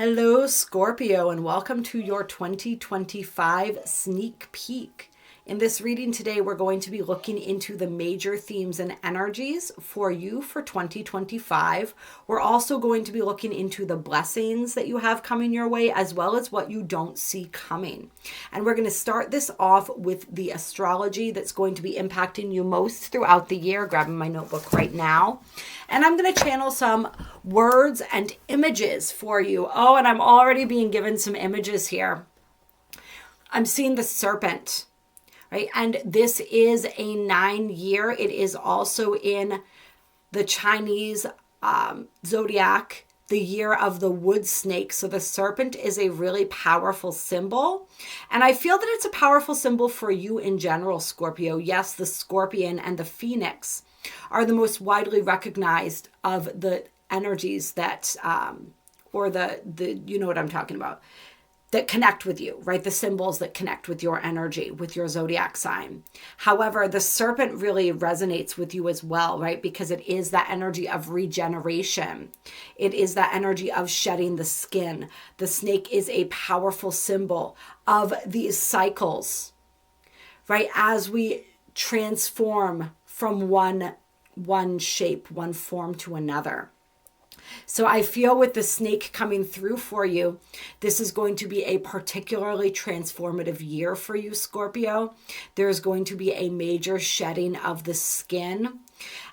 Hello, Scorpio, and welcome to your 2025 sneak peek. In this reading today, we're going to be looking into the major themes and energies for you for 2025. We're also going to be looking into the blessings that you have coming your way, as well as what you don't see coming. And we're going to start this off with the astrology that's going to be impacting you most throughout the year. Grabbing my notebook right now. And I'm going to channel some words and images for you. Oh, and I'm already being given some images here. I'm seeing the serpent. Right? And this is a 9-year. It is also in the Chinese zodiac, the year of the wood snake. So the serpent is a really powerful symbol. And I feel that it's a powerful symbol for you in general, Scorpio. Yes, the scorpion and the phoenix are the most widely recognized of the energies that, or the you know what I'm talking about, that connect with you, right? The symbols that connect with your energy, with your zodiac sign. However, the serpent really resonates with you as well, right? Because it is that energy of regeneration. It is that energy of shedding the skin. The snake is a powerful symbol of these cycles, right? As we transform from one shape, one form to another. So I feel with the snake coming through for you, this is going to be a particularly transformative year for you, Scorpio. There's going to be a major shedding of the skin.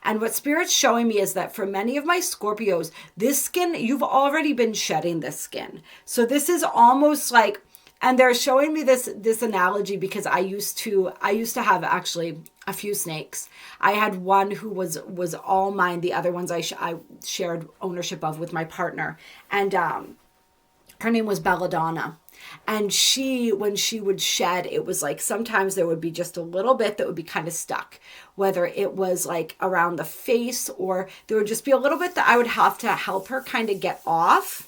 And what Spirit's showing me is that for many of my Scorpios, this skin, you've already been shedding this skin. So this is almost like, and they're showing me this analogy because I used to have actually a few snakes. I had one who was all mine. The other ones I shared ownership of with my partner. And her name was Belladonna. And when she would shed, it was like sometimes there would be just a little bit that would be kind of stuck, whether it was like around the face or there would just be a little bit that I would have to help her kind of get off.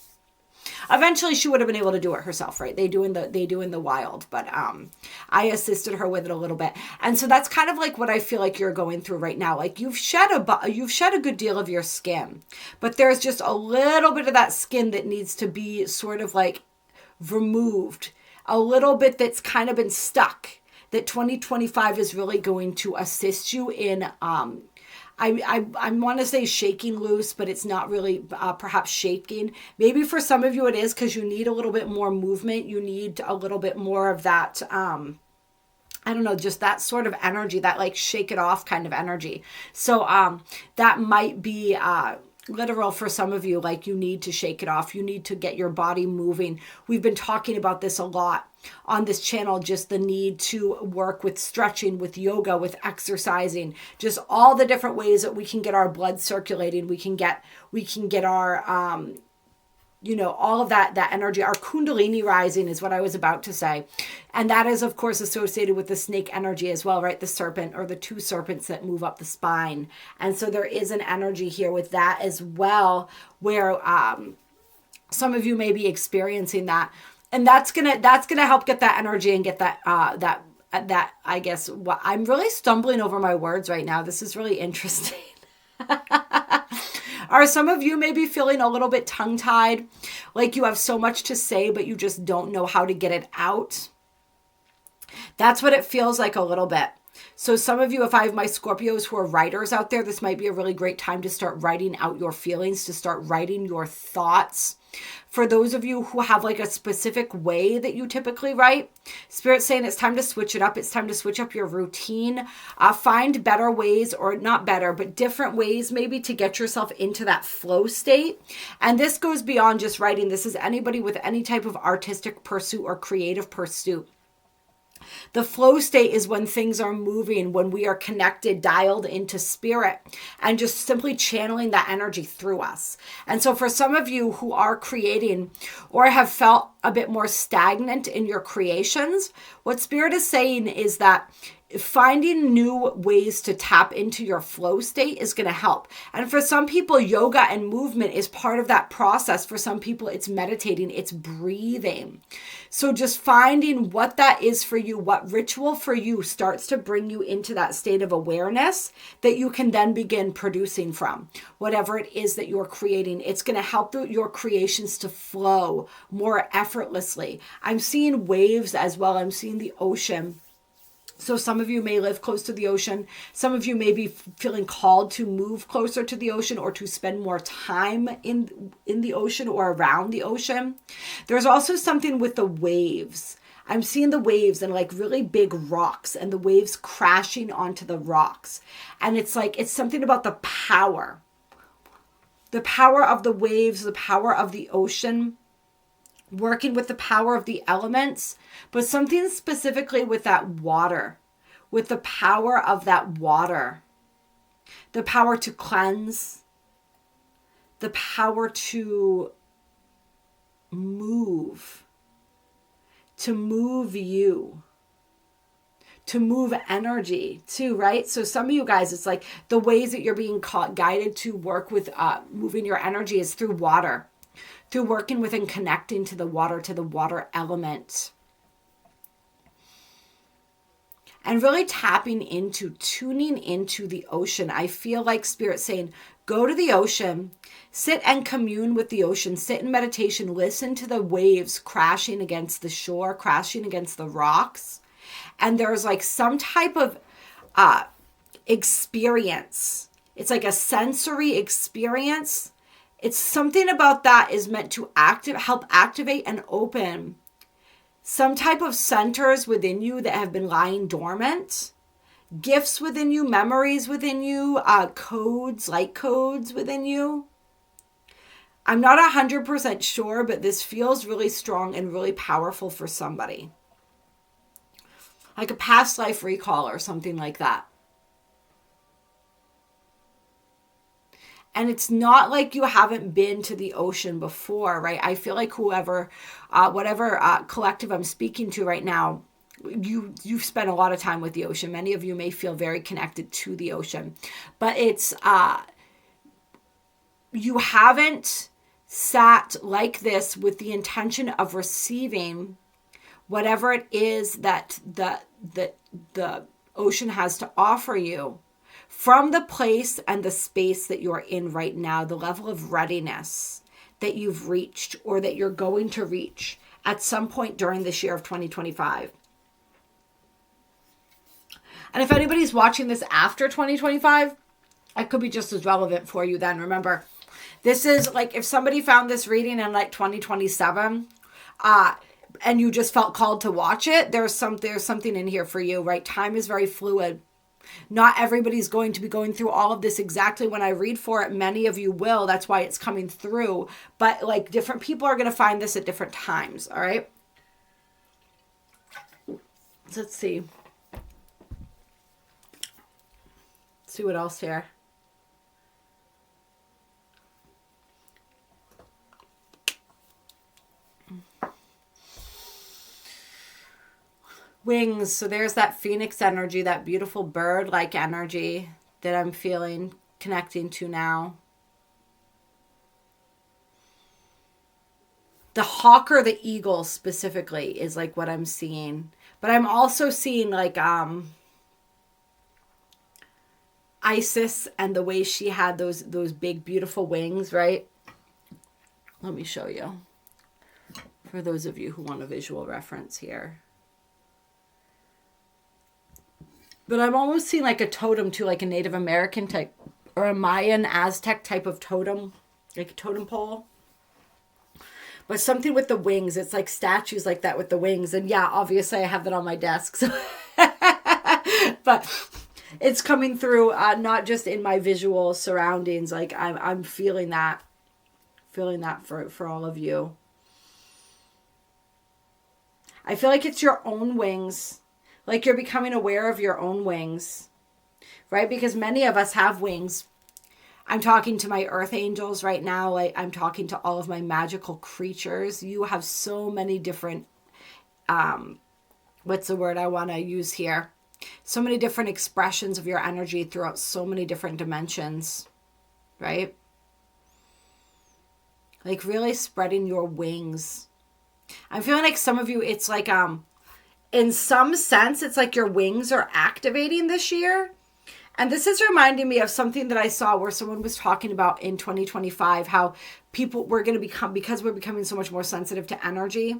Eventually, she would have been able to do it herself, right? They do in the wild, but I assisted her with it a little bit, and so that's kind of like what I feel like you're going through right now. Like you've shed a good deal of your skin, but there's just a little bit of that skin that needs to be sort of like removed, a little bit that's kind of been stuck. That 2025 is really going to assist you in. I want to say shaking loose, but it's not really perhaps shaking. Maybe for some of you it is because you need a little bit more movement. You need a little bit more of that, I don't know, just that sort of energy, that like shake it off kind of energy. So that might be literal for some of you, like you need to shake it off. You need to get your body moving. We've been talking about this a lot on this channel, just the need to work with stretching, with yoga, with exercising, just all the different ways that we can get our blood circulating. We can get our, all of that energy, our kundalini rising is what I was about to say. And that is, of course, associated with the snake energy as well, right? The serpent or the two serpents that move up the spine. And so there is an energy here with that as well, where some of you may be experiencing that. And that's gonna help get that energy and get that I guess what I'm really stumbling over my words right now. This is really interesting. Are some of you maybe feeling a little bit tongue-tied, like you have so much to say, but you just don't know how to get it out? That's what it feels like a little bit. So some of you, if I have my Scorpios who are writers out there, this might be a really great time to start writing out your feelings, to start writing your thoughts. For those of you who have like a specific way that you typically write, Spirit's saying it's time to switch it up. It's time to switch up your routine. Find better ways, or not better, but different ways maybe to get yourself into that flow state. And this goes beyond just writing. This is anybody with any type of artistic pursuit or creative pursuit. The flow state is when things are moving, when we are connected, dialed into spirit, and just simply channeling that energy through us. And so for some of you who are creating or have felt a bit more stagnant in your creations, what Spirit is saying is that finding new ways to tap into your flow state is going to help. And for some people, yoga and movement is part of that process. For some people, it's meditating, it's breathing. So just finding what that is for you, what ritual for you starts to bring you into that state of awareness that you can then begin producing from. Whatever it is that you're creating, it's going to help your creations to flow more effortlessly. I'm seeing waves as well. I'm seeing the ocean. So some of you may live close to the ocean. Some of you may be feeling called to move closer to the ocean or to spend more time in the ocean or around the ocean. There's also something with the waves. I'm seeing the waves and like really big rocks and the waves crashing onto the rocks. And it's like, it's something about the power of the waves, the power of the ocean, working with the power of the elements, but something specifically with that water, with the power of that water, the power to cleanse, the power to move you, to move energy too, right? So some of you guys, it's like the ways that you're being guided to work with moving your energy is through water, through working with and connecting to the water element. And really tapping into, tuning into the ocean. I feel like Spirit saying, go to the ocean, sit and commune with the ocean, sit in meditation, listen to the waves crashing against the shore, crashing against the rocks. And there's like some type of experience. It's like a sensory experience. It's something about that is meant to help activate and open some type of centers within you that have been lying dormant, gifts within you, memories within you, codes, light codes within you. I'm not 100% sure, but this feels really strong and really powerful for somebody. Like a past life recall or something like that. And it's not like you haven't been to the ocean before, right? I feel like whatever collective I'm speaking to right now, you've spent a lot of time with the ocean. Many of you may feel very connected to the ocean, but it's you haven't sat like this with the intention of receiving whatever it is that the ocean has to offer you. From the place and the space that you're in right now, the level of readiness that you've reached or that you're going to reach at some point during this year of 2025. And if anybody's watching this after 2025, it could be just as relevant for you then. Remember, this is like if somebody found this reading in like 2027, and you just felt called to watch it, there's something in here for you, right? Time is very fluid. Not everybody's going to be going through all of this exactly when I read for it. Many of you will. That's why it's coming through. But like different people are going to find this at different times. All right. Let's see. Let's see what else here. Wings. So there's that phoenix energy, that beautiful bird-like energy that I'm feeling, connecting to now. The hawk or the eagle specifically is like what I'm seeing. But I'm also seeing like Isis and the way she had those big, beautiful wings, right? Let me show you. For those of you who want a visual reference here. But I'm almost seeing like a totem too, like a Native American type or a Mayan Aztec type of totem, like a totem pole. But something with the wings. It's like statues like that with the wings. And yeah, obviously I have that on my desk. So but it's coming through not just in my visual surroundings. Like I'm feeling that for all of you. I feel like it's your own wings. Like you're becoming aware of your own wings, right? Because many of us have wings. I'm talking to my earth angels right now. Like I'm talking to all of my magical creatures. You have so many different, what's the word I want to use here? So many different expressions of your energy throughout so many different dimensions, right? Like really spreading your wings. I'm feeling like some of you, it's like, in some sense, it's like your wings are activating this year. And this is reminding me of something that I saw where someone was talking about in 2025, how people, we're going to become, because we're becoming so much more sensitive to energy,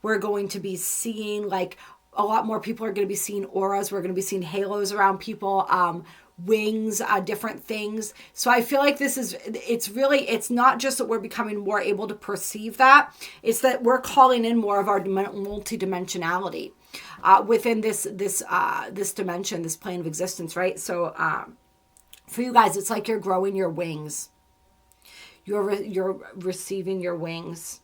we're going to be seeing like a lot more people are going to be seeing auras. We're going to be seeing halos around people, wings, different things. So I feel like this is, it's not just that we're becoming more able to perceive that. It's that we're calling in more of our multidimensionality within this dimension, this plane of existence, right? So for you guys, it's like you're growing your wings. You're receiving your wings.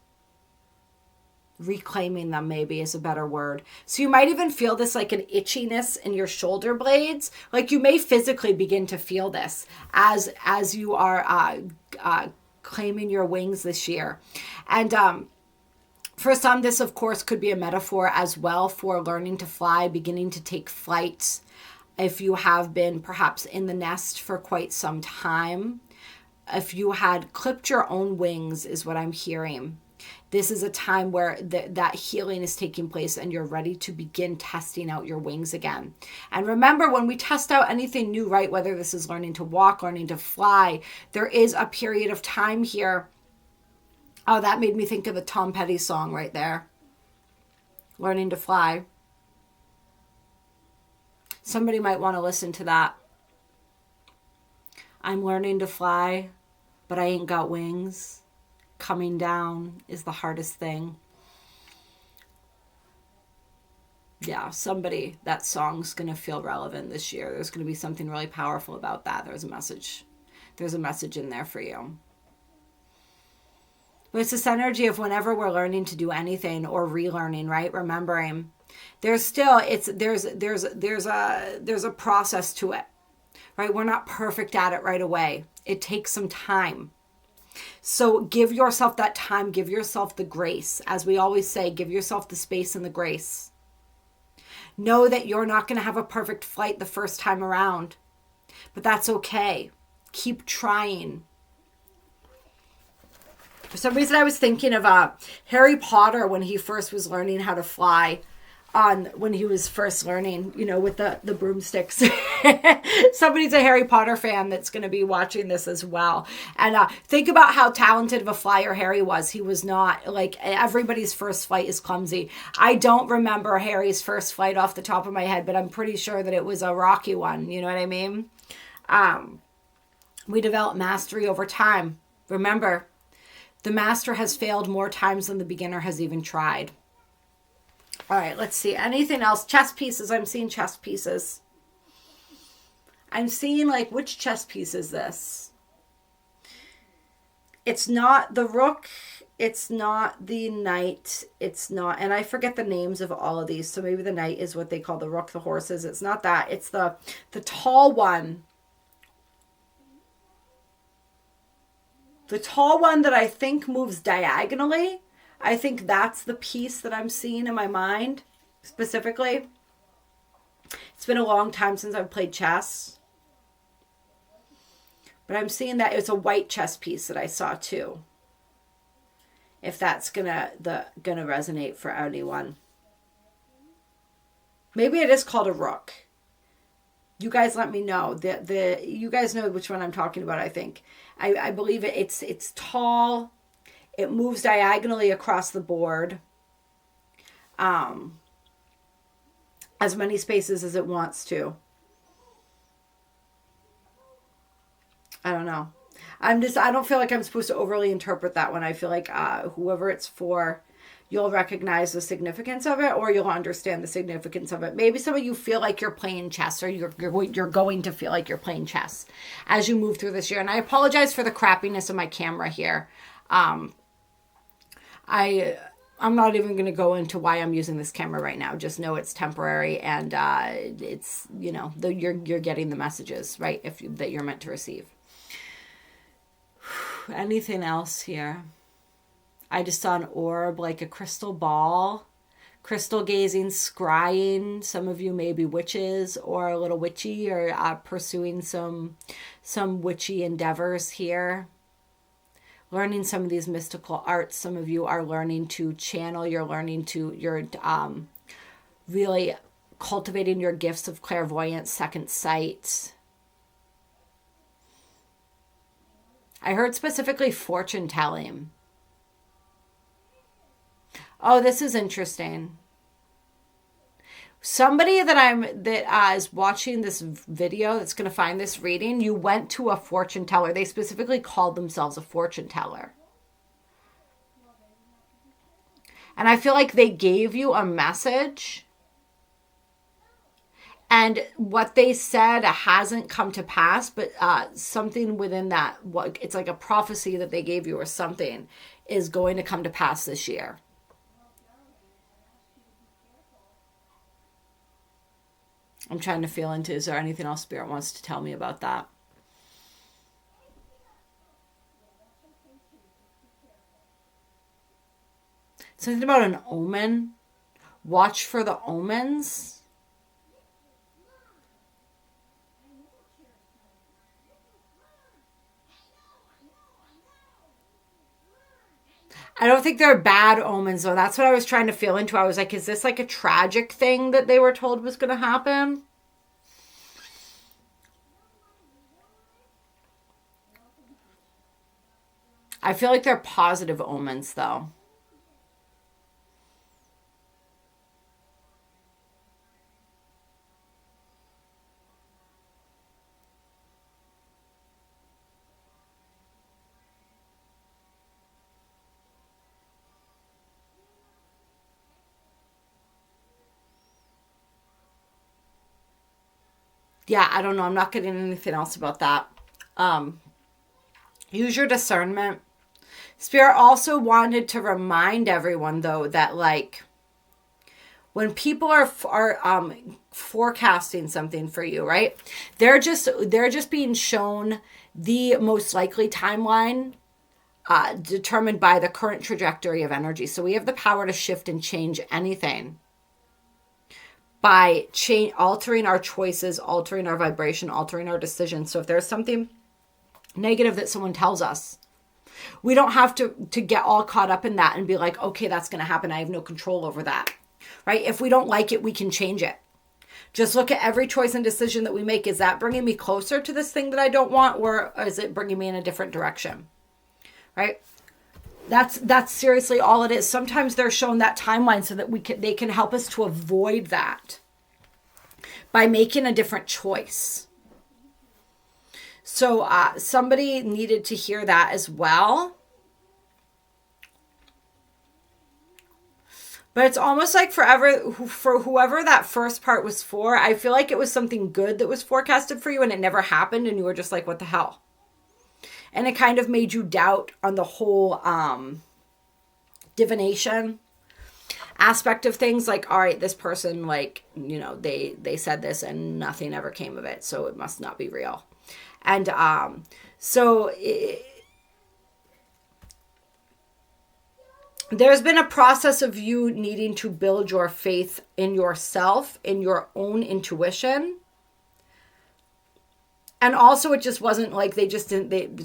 Reclaiming them maybe is a better word. So you might even feel this like an itchiness in your shoulder blades. Like you may physically begin to feel this as you are claiming your wings this year. And for some, this of course could be a metaphor as well for learning to fly, beginning to take flight. If you have been perhaps in the nest for quite some time, if you had clipped your own wings is what I'm hearing. This is a time where that healing is taking place and you're ready to begin testing out your wings again. And remember, when we test out anything new, right, whether this is learning to walk, learning to fly, there is a period of time here. Oh, that made me think of the Tom Petty song right there. Learning to fly. Somebody might want to listen to that. I'm learning to fly, but I ain't got wings. Coming down is the hardest thing. Yeah, somebody, that song's going to feel relevant this year. There's going to be something really powerful about that. There's a message in there for you. But it's this energy of whenever we're learning to do anything or relearning, right? Remembering there's still, there's a process to it, right? We're not perfect at it right away. It takes some time. So give yourself that time, give yourself the grace. As we always say, give yourself the space and the grace. Know that you're not going to have a perfect flight the first time around, but that's okay. Keep trying. For some reason, I was thinking of Harry Potter when he first was learning how to fly. When he was first learning, with the broomsticks. Somebody's a Harry Potter fan that's going to be watching this as well. And think about how talented of a flyer Harry was. He was not, like, everybody's first flight is clumsy. I don't remember Harry's first flight off the top of my head, but I'm pretty sure that it was a rocky one. You know what I mean? We develop mastery over time. Remember, the master has failed more times than the beginner has even tried. All right, let's see. Anything else? Chess pieces. I'm seeing chess pieces. I'm seeing, like, which chess piece is this? It's not the rook. It's not the knight. It's not, and I forget the names of all of these. So maybe the knight is what they call the rook, the horses. It's not that. It's the tall one. The tall one that I think moves diagonally. I think that's the piece that I'm seeing in my mind, specifically. It's been a long time since I've played chess. But I'm seeing that it's a white chess piece that I saw too. If that's gonna resonate for anyone. Maybe it is called a rook. You guys let me know. You guys know which one I'm talking about, I think. I believe it's tall. It moves diagonally across the board. As many spaces as it wants to. I don't know. I don't feel like I'm supposed to overly interpret that one. I feel like whoever it's for, you'll recognize the significance of it, or you'll understand the significance of it. Maybe some of you feel like you're playing chess, or you're going to feel like you're playing chess as you move through this year. And I apologize for the crappiness of my camera here. I'm not even going to go into why I'm using this camera right now. Just know it's temporary, and it's, you're getting the messages, right, that you're meant to receive. Anything else here? I just saw an orb, like a crystal ball crystal gazing, scrying. Some of you may be witches or a little witchy, or pursuing some witchy endeavors here. Learning some of these mystical arts. Some of you are learning to channel. You're really cultivating your gifts of clairvoyance, second sight. I heard specifically fortune telling. Oh, this is interesting. Somebody that is watching this video, that's going to find this reading, you went to a fortune teller. They specifically called themselves a fortune teller. And I feel like they gave you a message, and what they said hasn't come to pass, but something within that, it's like a prophecy that they gave you or something, is going to come to pass this year. I'm trying to feel into, is there anything else Spirit wants to tell me about that? Something about an omen. Watch for the omens. I don't think they're bad omens, though. That's what I was trying to feel into. I was like, is this like a tragic thing that they were told was going to happen? I feel like they're positive omens, though. Yeah, I don't know. I'm not getting anything else about that. Use your discernment. Spirit also wanted to remind everyone, though, that like when people are forecasting something for you, right? They're just being shown the most likely timeline determined by the current trajectory of energy. So we have the power to shift and change anything by altering our choices, altering our vibration, altering our decisions. So if there's something negative that someone tells us, we don't have to get all caught up in that and be like, okay, that's going to happen. I have no control over that, right? If we don't like it, we can change it. Just look at every choice and decision that we make. Is that bringing me closer to this thing that I don't want, or is it bringing me in a different direction, right? That's seriously all it is. Sometimes they're shown that timeline so that they can help us to avoid that by making a different choice. So somebody needed to hear that as well. But it's almost like for whoever that first part was for, I feel like it was something good that was forecasted for you and it never happened, and you were just like, what the hell? And it kind of made you doubt on the whole divination aspect of things. Like, all right, this person, like, you know, they said this and nothing ever came of it, so it must not be real. And there's been a process of you needing to build your faith in yourself, in your own intuition. And also, it just wasn't like the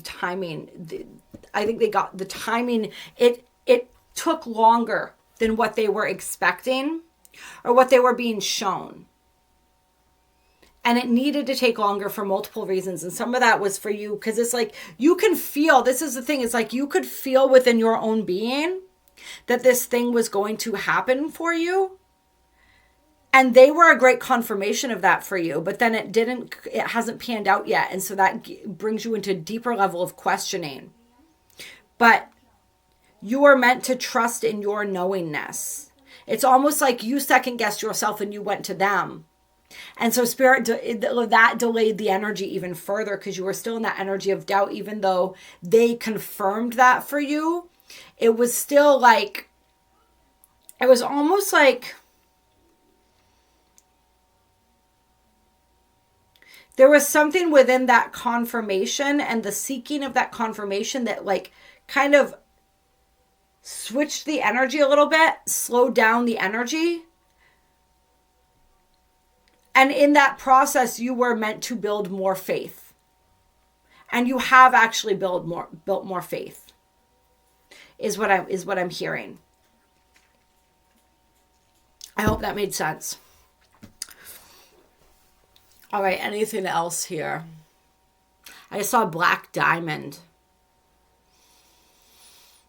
timing. I think they got the timing. It took longer than what they were expecting or what they were being shown. And it needed to take longer for multiple reasons. And some of that was for you, because it's like you can feel, this is the thing, it's like you could feel within your own being that this thing was going to happen for you. And they were a great confirmation of that for you, but then it hasn't panned out yet. And so that brings you into a deeper level of questioning. But you are meant to trust in your knowingness. It's almost like you second guessed yourself and you went to them. And so Spirit, that delayed the energy even further, because you were still in that energy of doubt, even though they confirmed that for you. It was still like, it was almost like there was something within that confirmation and the seeking of that confirmation that like kind of switched the energy a little bit, slowed down the energy. And in that process, you were meant to build more faith. And you have actually built more faith. Is what I'm hearing. I hope that made sense. All right, anything else here? I saw black diamond.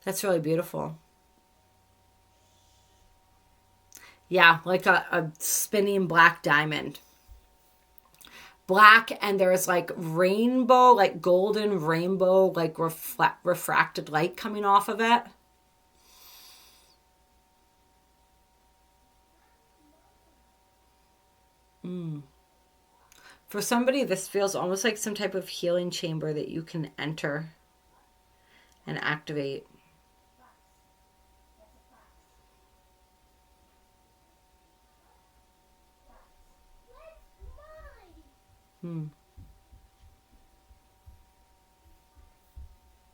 That's really beautiful. Yeah, like a spinning black diamond. Black, and there's like rainbow, like golden rainbow, like refracted light coming off of it. For somebody, this feels almost like some type of healing chamber that you can enter and activate.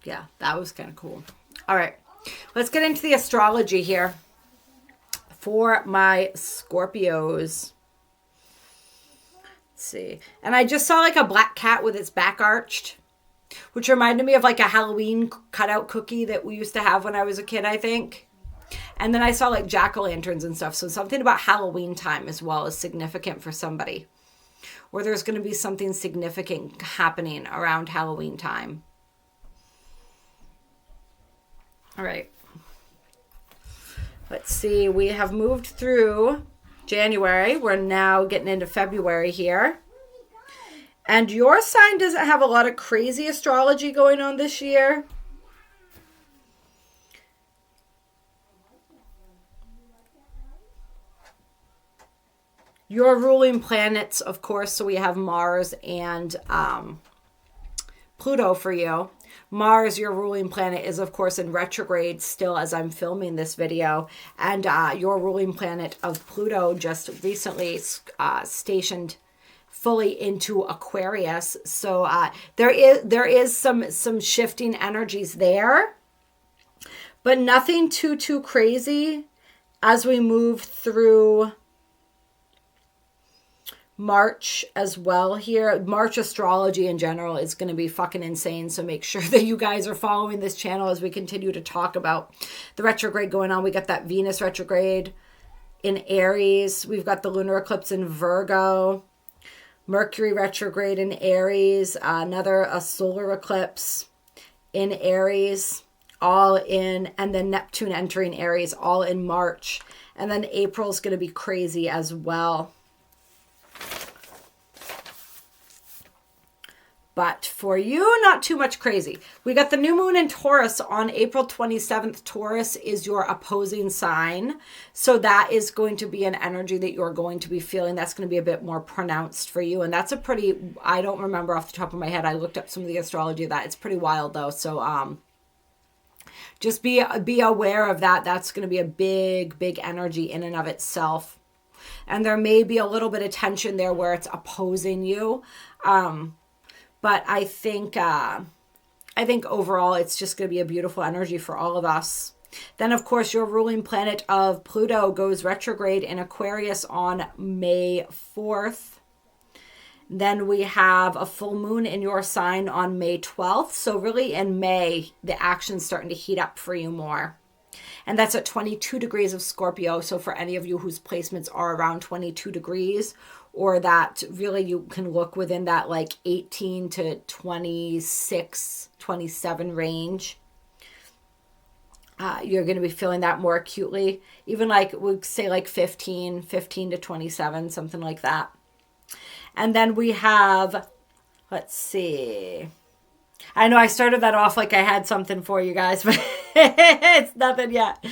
Yeah, that was kind of cool. All right, let's get into the astrology here for my Scorpios. Let's see. And I just saw like a black cat with its back arched, which reminded me of like a Halloween cutout cookie that we used to have when I was a kid, I think. And then I saw like jack-o'-lanterns and stuff. So something about Halloween time as well is significant for somebody. Or there's going to be something significant happening around Halloween time. All right. Let's see. We have moved through January. We're now getting into February here. And your sign doesn't have a lot of crazy astrology going on this year. Your ruling planets, of course, so we have Mars and Pluto for you. Mars, your ruling planet, is, of course, in retrograde still as I'm filming this video. And your ruling planet of Pluto just recently stationed fully into Aquarius. So there is some shifting energies there. But nothing too crazy as we move through March as well here. March astrology in general is going to be fucking insane. So make sure that you guys are following this channel as we continue to talk about the retrograde going on. We got that Venus retrograde in Aries. We've got the lunar eclipse in Virgo. Mercury retrograde in Aries. A solar eclipse in Aries. All in. And then Neptune entering Aries all in March. And then April's going to be crazy as well. But for you, not too much crazy. We got the new moon in Taurus on April 27th. Taurus is your opposing sign. So that is going to be an energy that you're going to be feeling. That's going to be a bit more pronounced for you. And that's a pretty, I don't remember off the top of my head. I looked up some of the astrology of that. It's pretty wild though. So just be aware of that. That's going to be a big energy in and of itself. And there may be a little bit of tension there where it's opposing you. But I think overall it's just going to be a beautiful energy for all of us. Then, of course, your ruling planet of Pluto goes retrograde in Aquarius on May 4th. Then we have a full moon in your sign on May 12th. So really in May, the action's starting to heat up for you more. And that's at 22 degrees of Scorpio. So for any of you whose placements are around 22 degrees, or that really you can look within that like 18 to 26, 27 range. You're going to be feeling that more acutely. Even like, we'd say like 15 to 27, something like that. And then we have, let's see. I know I started that off like I had something for you guys, but it's nothing yet.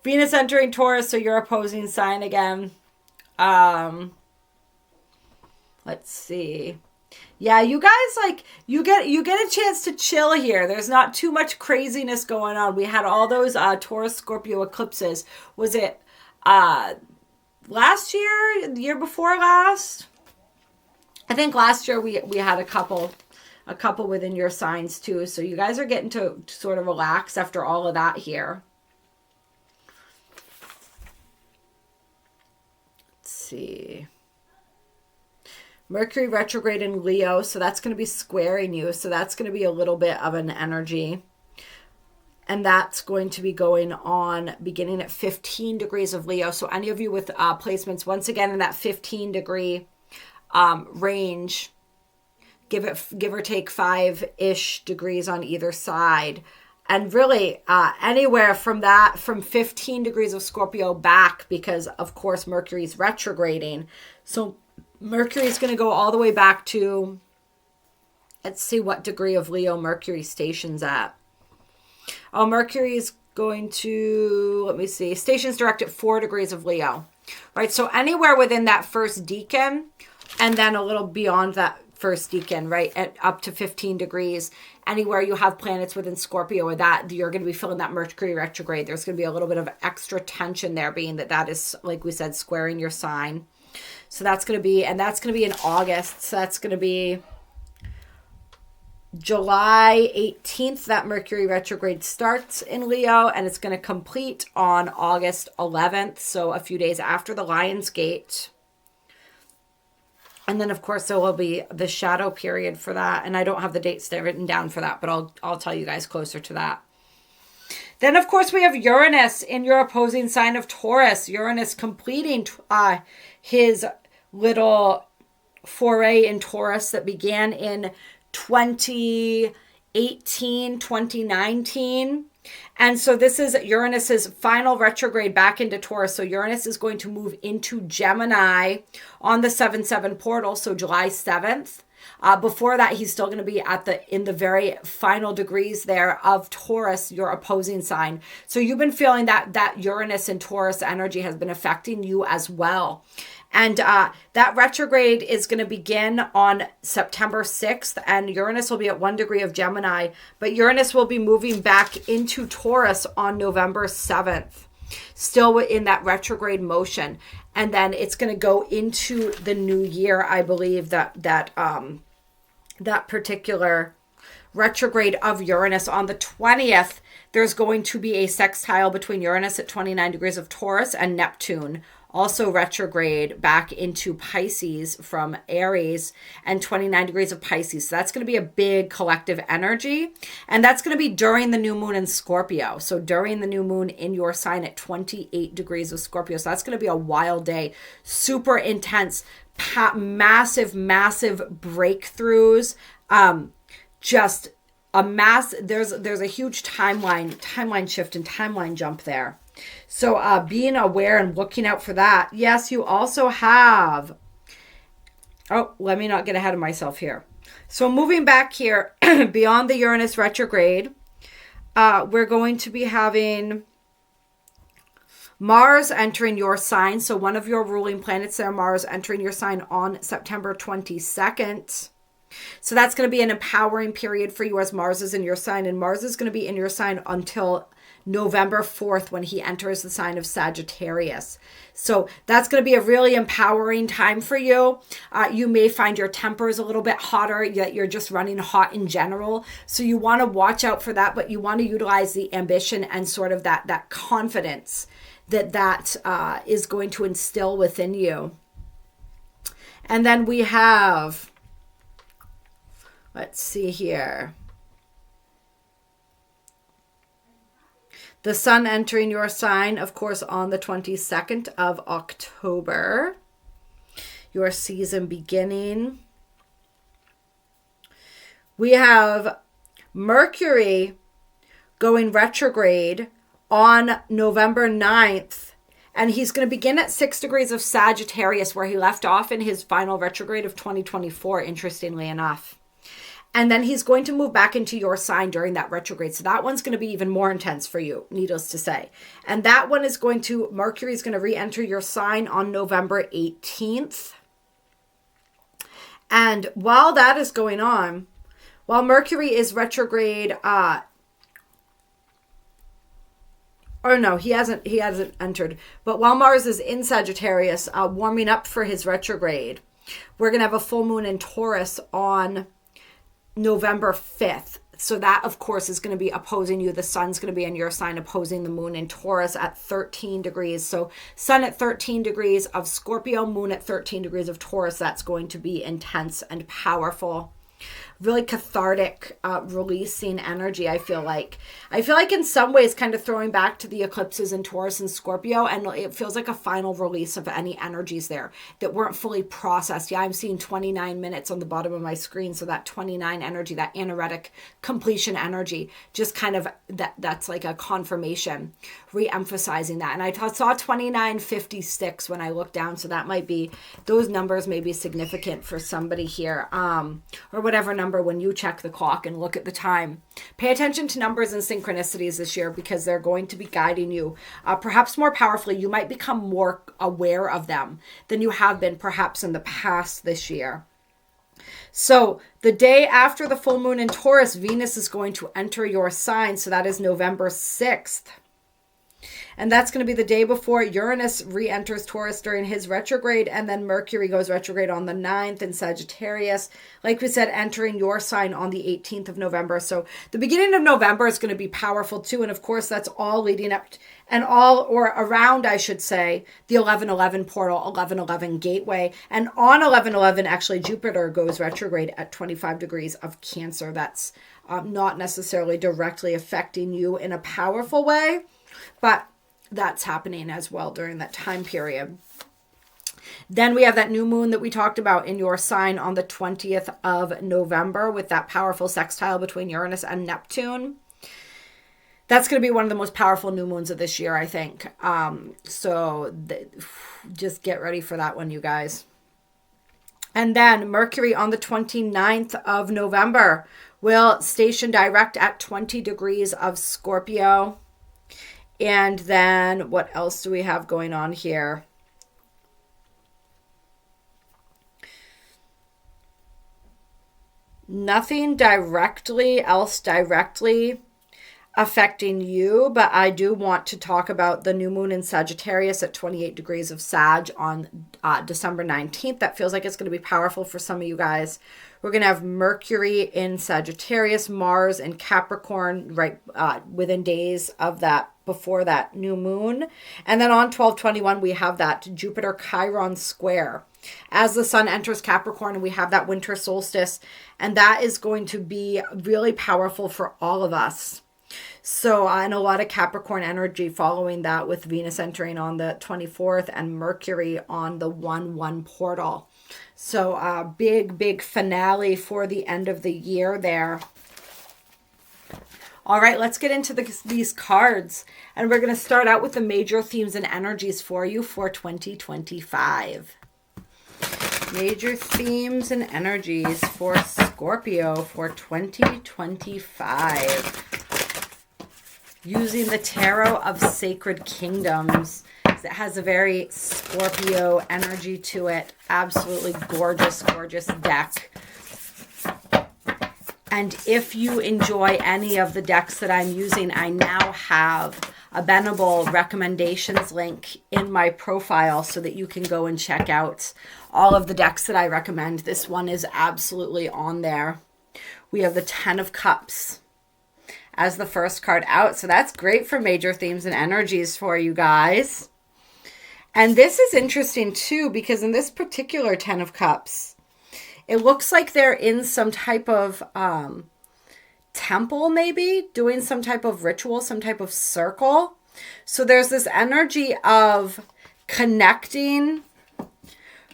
Venus entering Taurus, so your opposing sign again. Let's see. Yeah, you guys, like, you get a chance to chill here. There's not too much craziness going on. We had all those Taurus Scorpio eclipses. Was it last year, the year before last? I think last year we had a couple a couple within your signs too. So you guys are getting to sort of relax after all of that here. Let's see. Mercury retrograde in Leo, so that's going to be squaring you. So that's going to be a little bit of an energy. And that's going to be going on beginning at 15 degrees of Leo. So any of you with placements, once again, in that 15-degree range, give or take 5-ish degrees on either side. And really anywhere from 15 degrees of Scorpio back, because of course Mercury's retrograding. So Mercury is going to go all the way back to, let's see what degree of Leo Mercury stations at. Oh, Mercury is going to, let me see, stations direct at 4 degrees of Leo, right? So anywhere within that first decan, and then a little beyond that first decan, right, at up to 15 degrees, anywhere you have planets within Scorpio, or that you're going to be feeling that Mercury retrograde, there's going to be a little bit of extra tension there, being that is, like we said, squaring your sign. So that's going to be, and that's going to be in August. So that's going to be July 18th, that Mercury retrograde starts in Leo, and it's going to complete on August 11th, so a few days after the Lion's Gate. And then, of course, there will be the shadow period for that, and I don't have the dates there written down for that, but I'll tell you guys closer to that. Then, of course, we have Uranus in your opposing sign of Taurus. Uranus completing his little foray in Taurus that began in 2018, 2019. And so this is Uranus's final retrograde back into Taurus. So Uranus is going to move into Gemini on the 7/7 portal, so July 7th. Before that, he's still going to be in the very final degrees there of Taurus, your opposing sign. So you've been feeling that Uranus and Taurus energy has been affecting you as well. And that retrograde is going to begin on September 6th, and Uranus will be at 1 degree of Gemini, but Uranus will be moving back into Taurus on November 7th, still in that retrograde motion. And then it's going to go into the new year, I believe, that particular retrograde of Uranus. On the 20th, there's going to be a sextile between Uranus at 29 degrees of Taurus and Neptune, also retrograde back into Pisces from Aries, and 29 degrees of Pisces. So that's going to be a big collective energy. And that's going to be during the new moon in Scorpio. So during the new moon in your sign at 28 degrees of Scorpio. So that's going to be a wild day. Super intense, massive breakthroughs. Just a there's a huge timeline shift and timeline jump there. So being aware and looking out for that. Yes, you also have, let me not get ahead of myself here. So moving back here, beyond the Uranus retrograde, we're going to be having Mars entering your sign. So one of your ruling planets there, Mars, entering your sign on September 22nd. So that's going to be an empowering period for you as Mars is in your sign. And Mars is going to be in your sign until November 4th when he enters the sign of Sagittarius. So that's going to be a really empowering time for you. You may find your temper is a little bit hotter, that you're just running hot in general. So you want to watch out for that, but you want to utilize the ambition and sort of that confidence that is going to instill within you. And then we have, let's see here, the sun entering your sign, of course, on the 22nd of October. Your season beginning. We have Mercury going retrograde on November 9th. And he's going to begin at 6 degrees of Sagittarius, where he left off in his final retrograde of 2024, interestingly enough. And then he's going to move back into your sign during that retrograde. So that one's going to be even more intense for you, needless to say. And that one is Mercury is going to re-enter your sign on November 18th. And while that is going on, while Mercury is retrograde, he hasn't entered. But while Mars is in Sagittarius, warming up for his retrograde, we're going to have a full moon in Taurus on November 5th. So that, of course, is going to be opposing you. The sun's going to be in your sign, opposing the moon in Taurus at 13 degrees. So sun at 13 degrees of Scorpio, moon at 13 degrees of Taurus. That's going to be intense and powerful. Really cathartic, releasing energy, I feel like. I feel like in some ways kind of throwing back to the eclipses in Taurus and Scorpio, and it feels like a final release of any energies there that weren't fully processed. Yeah, I'm seeing 29 minutes on the bottom of my screen, so that 29 energy, that anaretic completion energy, just kind of, that's like a confirmation, re-emphasizing that. And I saw 29:56 when I looked down, so that might be, those numbers may be significant for somebody here, or whatever number when you check the clock and look at the time. Pay attention to numbers and synchronicities this year because they're going to be guiding you perhaps more powerfully. You might become more aware of them than you have been perhaps in the past this year. So the day after the full moon in Taurus, Venus is going to enter your sign. So that is November 6th. And that's going to be the day before Uranus re-enters Taurus during his retrograde. And then Mercury goes retrograde on the 9th in Sagittarius. Like we said, entering your sign on the 18th of November. So the beginning of November is going to be powerful too. And of course, that's all leading up and all, or around, I should say, the 11:11 portal, 11:11 gateway. And on 11:11, actually, Jupiter goes retrograde at 25 degrees of Cancer. That's not necessarily directly affecting you in a powerful way, but that's happening as well during that time period. Then we have that new moon that we talked about in your sign on the 20th of November with that powerful sextile between Uranus and Neptune. That's going to be one of the most powerful new moons of this year, I think. Just get ready for that one, you guys. And then Mercury on the 29th of November will station direct at 20 degrees of Scorpio. And then what else do we have going on here? Nothing directly affecting you, but I do want to talk about the new moon in Sagittarius at 28 degrees of Sag on December 19th. That feels like it's going to be powerful for some of you guys. We're going to have Mercury in Sagittarius, Mars in Capricorn, right within days of that, before that new moon. And then on 12/21, we have that Jupiter Chiron square as the sun enters Capricorn, and we have that winter solstice. And that is going to be really powerful for all of us. So, and a lot of Capricorn energy following that with Venus entering on the 24th and Mercury on the 1/1 portal. So, big finale for the end of the year there. All right, let's get into these cards. And we're going to start out with the major themes and energies for you for 2025. Major themes and energies for Scorpio for 2025. Using the Tarot of Sacred Kingdoms. It has a very Scorpio energy to it. Absolutely gorgeous, gorgeous deck. And if you enjoy any of the decks that I'm using, I now have a Benable recommendations link in my profile so that you can go and check out all of the decks that I recommend. This one is absolutely on there. We have the 10 of Cups as the first card out. So that's great for major themes and energies for you guys. And this is interesting too, because in this particular 10 of Cups, it looks like they're in some type of temple, maybe doing some type of ritual, some type of circle. So there's this energy of connecting,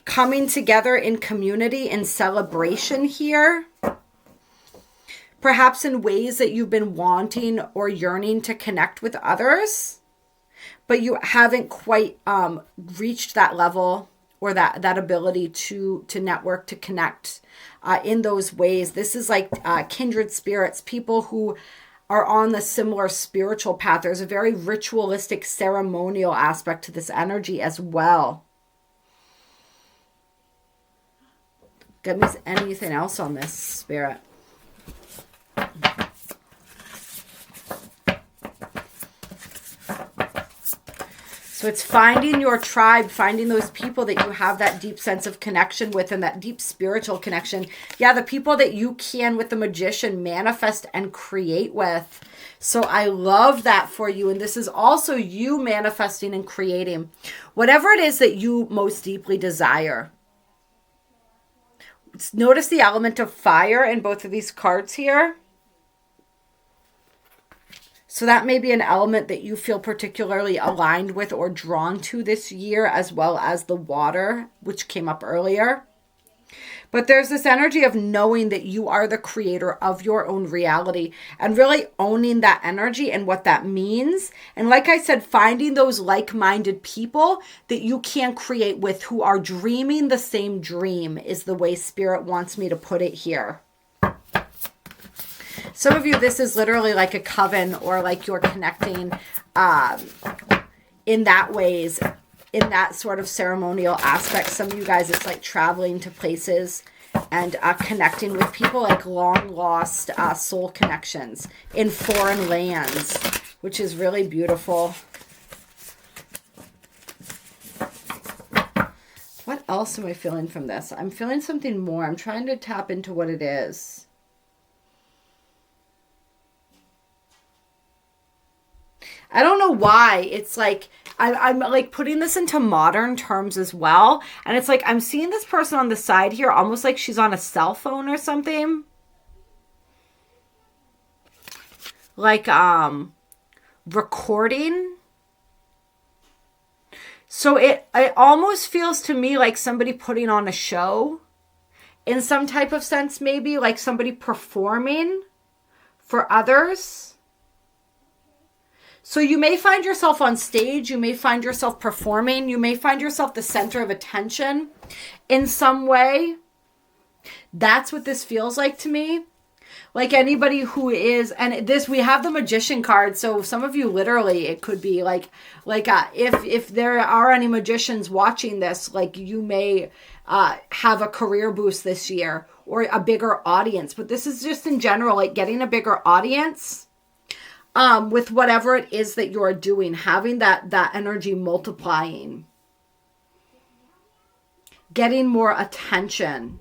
coming together in community, in celebration here. Perhaps in ways that you've been wanting or yearning to connect with others, but you haven't quite reached that level or that ability to network, to connect in those ways. This is like kindred spirits, people who are on the similar spiritual path. There's a very ritualistic, ceremonial aspect to this energy as well. Get me anything else on this, Spirit? So it's finding your tribe, finding those people that you have that deep sense of connection with and that deep spiritual connection. Yeah, the people that you can, with the Magician, manifest and create with. So I love that for you. And this is also you manifesting and creating whatever it is that you most deeply desire. Notice the element of fire in both of these cards here. So that may be an element that you feel particularly aligned with or drawn to this year, as well as the water, which came up earlier. But there's this energy of knowing that you are the creator of your own reality and really owning that energy and what that means. And like I said, finding those like-minded people that you can create with who are dreaming the same dream is the way Spirit wants me to put it here. Some of you, this is literally like a coven, or like you're connecting in that ways, in that sort of ceremonial aspect. Some of you guys, it's like traveling to places and connecting with people, like long lost soul connections in foreign lands, which is really beautiful. What else am I feeling from this? I'm feeling something more. I'm trying to tap into what it is. I don't know why. It's like, I'm like putting this into modern terms as well. And it's like, I'm seeing this person on the side here, almost like she's on a cell phone or something. Like, recording. So it almost feels to me like somebody putting on a show in some type of sense, maybe like somebody performing for others. So you may find yourself on stage, you may find yourself performing, you may find yourself the center of attention in some way. That's what this feels like to me. Like anybody who is, and this, we have the Magician card, so some of you literally, it could be like if there are any magicians watching this, like you may have a career boost this year or a bigger audience. But this is just in general, like getting a bigger audience. With whatever it is that you're doing, having that energy multiplying, getting more attention.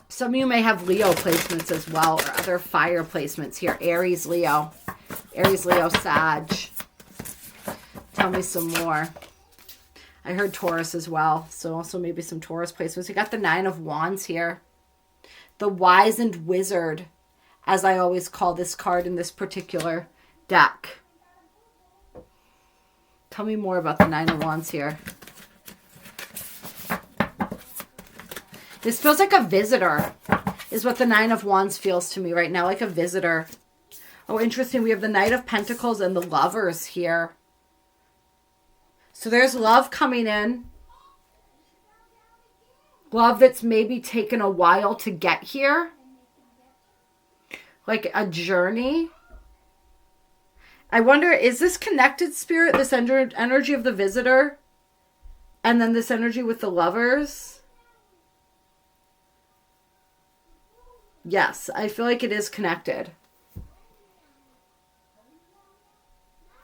Some of you may have Leo placements as well, or other fire placements here. Aries, Leo, Sag. Tell me some more. I heard Taurus as well, so also maybe some Taurus placements. We got the 9 of Wands here. The Wizened Wizard, as I always call this card in this particular deck. Tell me more about the 9 of Wands here. This feels like a visitor, is what the 9 of Wands feels to me right now, like a visitor. Oh, interesting. We have the Knight of Pentacles and the Lovers here. So there's love coming in. Love that's maybe taken a while to get here. Like a journey. I wonder, is this connected, Spirit? This energy of the visitor? And then this energy with the Lovers? Yes, I feel like it is connected.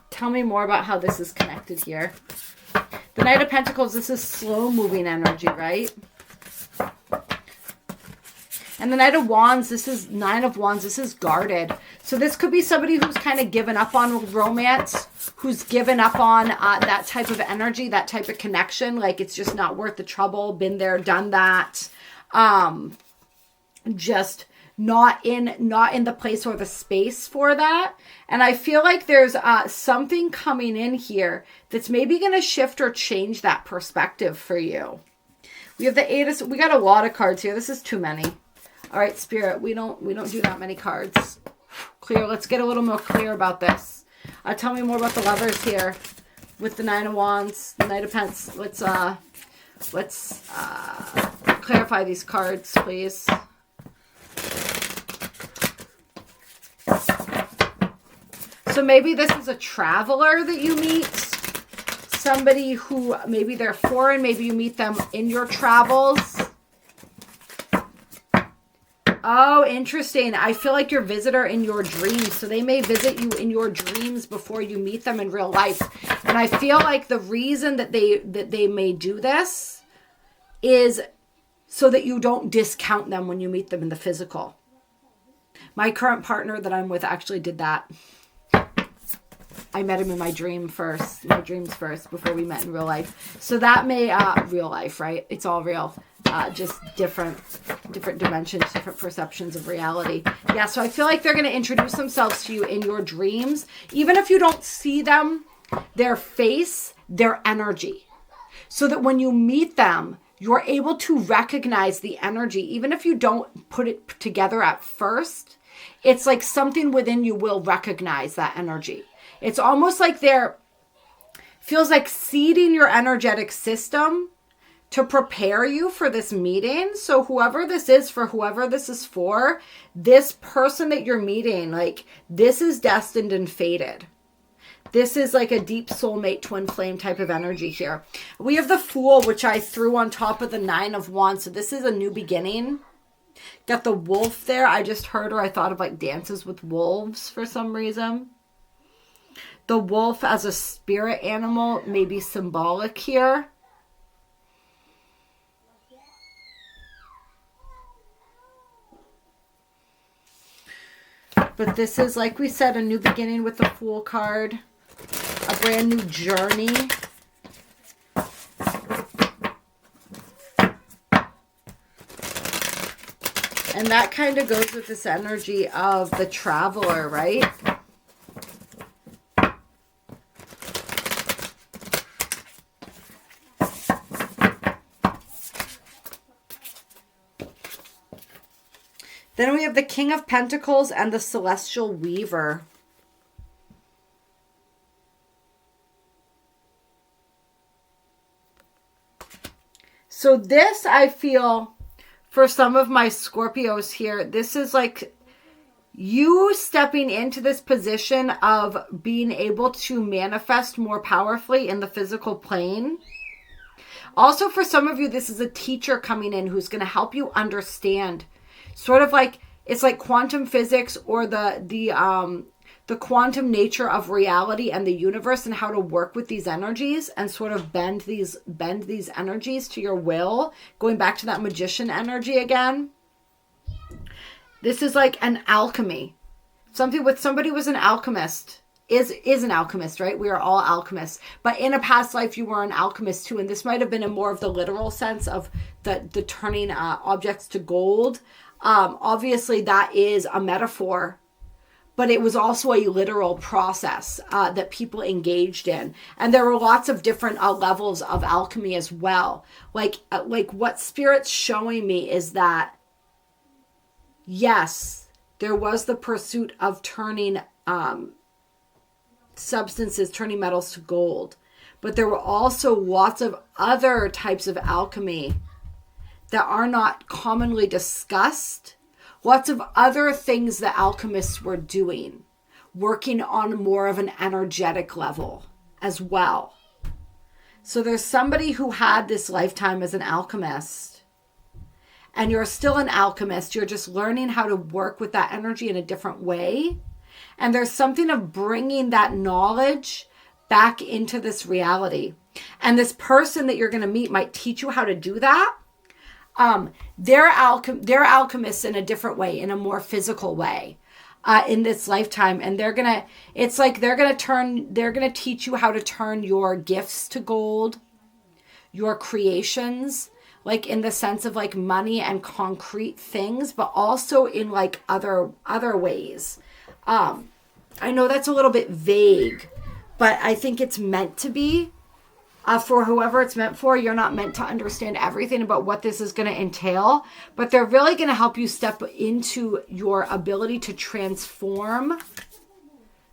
Tell me more about how this is connected here. The Knight of Pentacles, this is slow moving energy, right? And the Knight of Wands, this is 9 of Wands, this is guarded. So this could be somebody who's kind of given up on romance, who's given up on that type of energy, that type of connection. Like it's just not worth the trouble, been there, done that. Just not in the place or the space for that. And I feel like there's something coming in here that's maybe going to shift or change that perspective for you. We have the 8 of, we got a lot of cards here. This is too many. All right, Spirit, we don't do that many cards. Clear. Let's get a little more clear about this. Tell me more about the Lovers here with the 9 of Wands, the Knight of Pentacles. Let's clarify these cards, please. So maybe this is a traveler that you meet. Somebody who maybe they're foreign. Maybe you meet them in your travels. Oh, interesting. I feel like your visitor in your dreams. So they may visit you in your dreams before you meet them in real life. And I feel like the reason that they may do this is so that you don't discount them when you meet them in the physical. My current partner that I'm with actually did that. I met him in my dreams first, before we met in real life. So that may, real life, right? It's all real. Just different dimensions, different perceptions of reality. Yeah, so I feel like they're going to introduce themselves to you in your dreams. Even if you don't see them, their face, their energy. So that when you meet them, you're able to recognize the energy. Even if you don't put it together at first, it's like something within you will recognize that energy. It's almost like feels like seeding your energetic system to prepare you for this meeting. So whoever this is for, this person that you're meeting, like this is destined and fated. This is like a deep soulmate twin flame type of energy here. We have the Fool, which I threw on top of the 9 of Wands. So this is a new beginning. Got the Wolf there. I just heard her. I thought of like Dances with Wolves for some reason. The wolf as a spirit animal may be symbolic here. But this is, like we said, a new beginning with the Fool card. A brand new journey. And that kind of goes with this energy of the Traveler, right? Then we have the King of Pentacles and the Celestial Weaver. So this, I feel, for some of my Scorpios here, this is like you stepping into this position of being able to manifest more powerfully in the physical plane. Also, for some of you, this is a teacher coming in who's going to help you understand. Sort of like, it's like quantum physics or the quantum nature of reality and the universe and how to work with these energies and sort of bend these energies to your will. Going back to that magician energy again. This is like an alchemy. Somebody was an alchemist. Is an alchemist, right? We are all alchemists. But in a past life, you were an alchemist too. And this might have been in more of the literal sense of the turning objects to gold. Obviously, that is a metaphor, but it was also a literal process that people engaged in. And there were lots of different levels of alchemy as well. Like what Spirit's showing me is that, yes, there was the pursuit of turning substances, turning metals to gold. But there were also lots of other types of alchemy that are not commonly discussed. Lots of other things that alchemists were doing, working on more of an energetic level as well. So there's somebody who had this lifetime as an alchemist, and you're still an alchemist. You're just learning how to work with that energy in a different way. And there's something of bringing that knowledge back into this reality. And this person that you're going to meet might teach you how to do that. They're alchemists in a different way, in a more physical way, in this lifetime. And they're going to teach you how to turn your gifts to gold, your creations, like in the sense of like money and concrete things, but also in like other ways. I know that's a little bit vague, but I think it's meant to be. For whoever it's meant for, you're not meant to understand everything about what this is going to entail, but they're really going to help you step into your ability to transform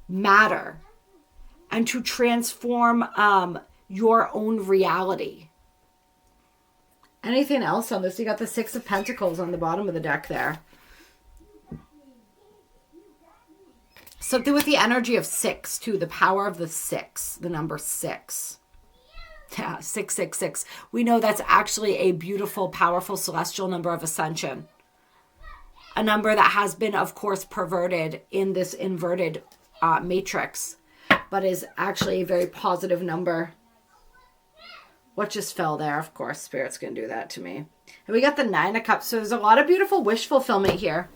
matter and to transform your own reality. Anything else on this? You got the 6 of Pentacles on the bottom of the deck there. Something with the energy of 6 too, the power of the 6, the number 6. Yeah, 666. We know that's actually a beautiful, powerful celestial number of ascension. a number that has been, of course, perverted in this inverted matrix, but is actually a very positive number. What just fell there? Of course, Spirit's going to do that to me. And we got the 9 of Cups, so there's a lot of beautiful wish fulfillment here.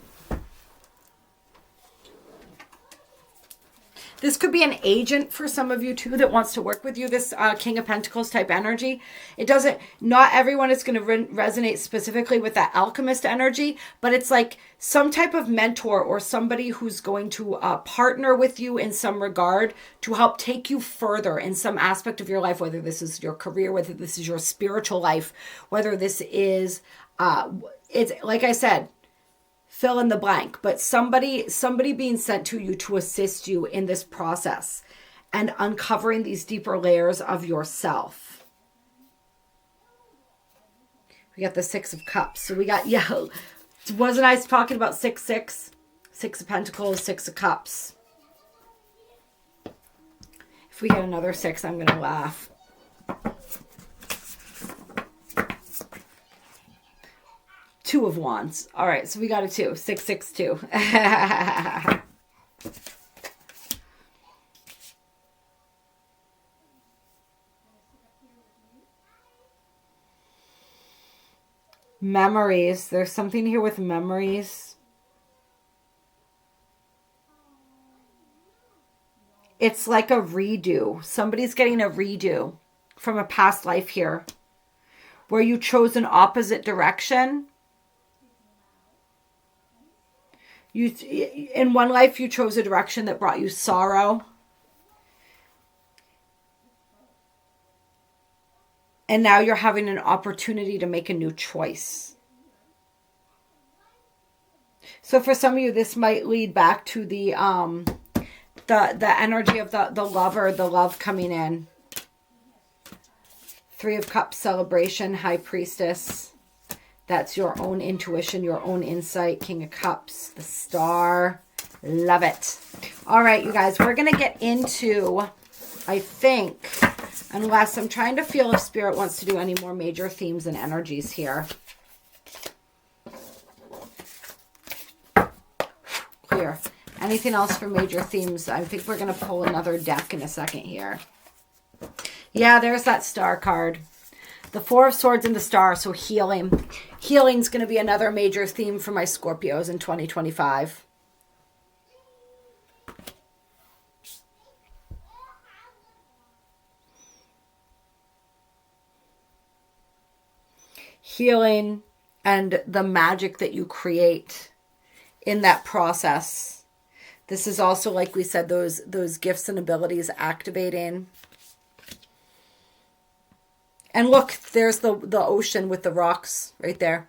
This could be an agent for some of you too that wants to work with you, this King of Pentacles type energy. It doesn't, not everyone is going to resonate specifically with that alchemist energy, but it's like some type of mentor or somebody who's going to partner with you in some regard to help take you further in some aspect of your life, whether this is your career, whether this is your spiritual life, whether this is, it's like I said, fill in the blank, but somebody being sent to you to assist you in this process and uncovering these deeper layers of yourself. We got the 6 of Cups. So we got, yeah, wasn't I talking about 6 of Pentacles, 6 of Cups. If we get another 6, I'm going to laugh. Two of Wands. All right, so we got a 2. 6, 6, 2. Memories. There's something here with memories. It's like a redo. Somebody's getting a redo from a past life here where you chose an opposite direction. In one life, you chose a direction that brought you sorrow. And now you're having an opportunity to make a new choice. So for some of you, this might lead back to the energy of the lover, the love coming in. 3 of Cups, celebration, High Priestess. That's your own intuition, your own insight. King of Cups, the Star. Love it. All right, you guys, we're going to get into, I think, unless I'm trying to feel if Spirit wants to do any more major themes and energies here. Clear. Anything else for major themes? I think we're going to pull another deck in a second here. Yeah, there's that Star card. The 4 of Swords and the Star, so healing. Healing's going to be another major theme for my Scorpios in 2025. Healing and the magic that you create in that process. This is also, like we said, those gifts and abilities activating. And look, there's the ocean with the rocks right there.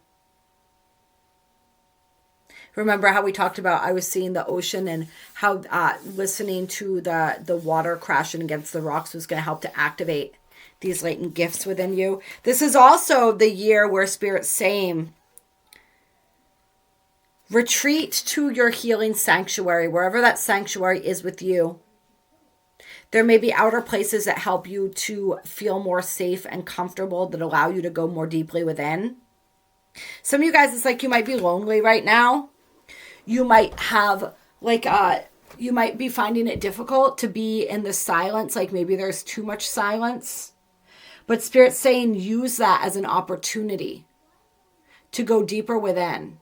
Remember how we talked about, I was seeing the ocean and how listening to the water crashing against the rocks was going to help to activate these latent gifts within you. This is also the year where Spirit's saying, retreat to your healing sanctuary, wherever that sanctuary is with you. There may be outer places that help you to feel more safe and comfortable, that allow you to go more deeply within. Some of you guys, it's like you might be lonely right now. You might have you might be finding it difficult to be in the silence. Like maybe there's too much silence. But Spirit's saying use that as an opportunity to go deeper within.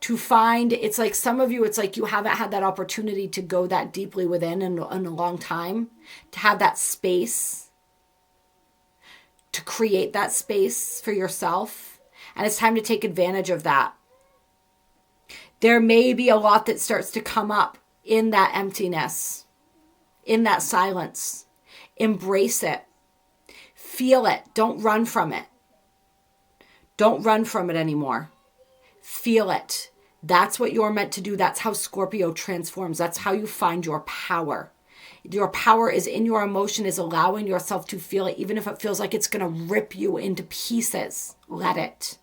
To find, it's like some of you, it's like you haven't had that opportunity to go that deeply within in a long time, to have that space, to create that space for yourself. And it's time to take advantage of that. There may be a lot that starts to come up in that emptiness, in that silence. Embrace it. Feel it. Don't run from it. Don't run from it anymore. Feel it. That's what you're meant to do. That's how Scorpio transforms. That's how you find your power. Your power is in your emotion, is allowing yourself to feel it, even if it feels like it's going to rip you into pieces. Let it.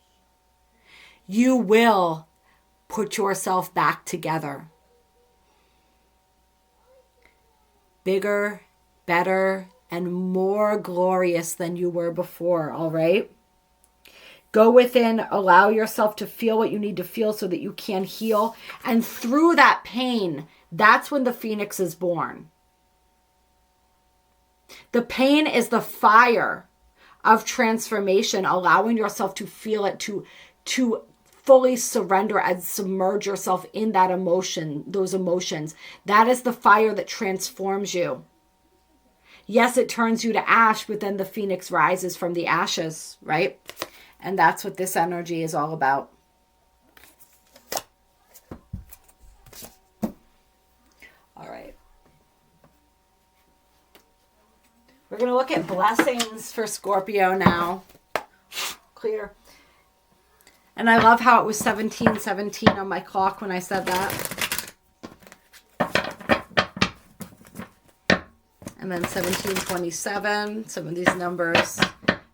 You will put yourself back together. Bigger, better, and more glorious than you were before, all right? Go within, allow yourself to feel what you need to feel so that you can heal. And through that pain, that's when the phoenix is born. The pain is the fire of transformation, allowing yourself to feel it, to fully surrender and submerge yourself in that emotion, those emotions. That is the fire that transforms you. Yes, it turns you to ash, but then the phoenix rises from the ashes, right? And that's what this energy is all about. All right. We're going to look at blessings for Scorpio now. Clear. And I love how it was 17:17 on my clock when I said that. And then 17:27. Some of these numbers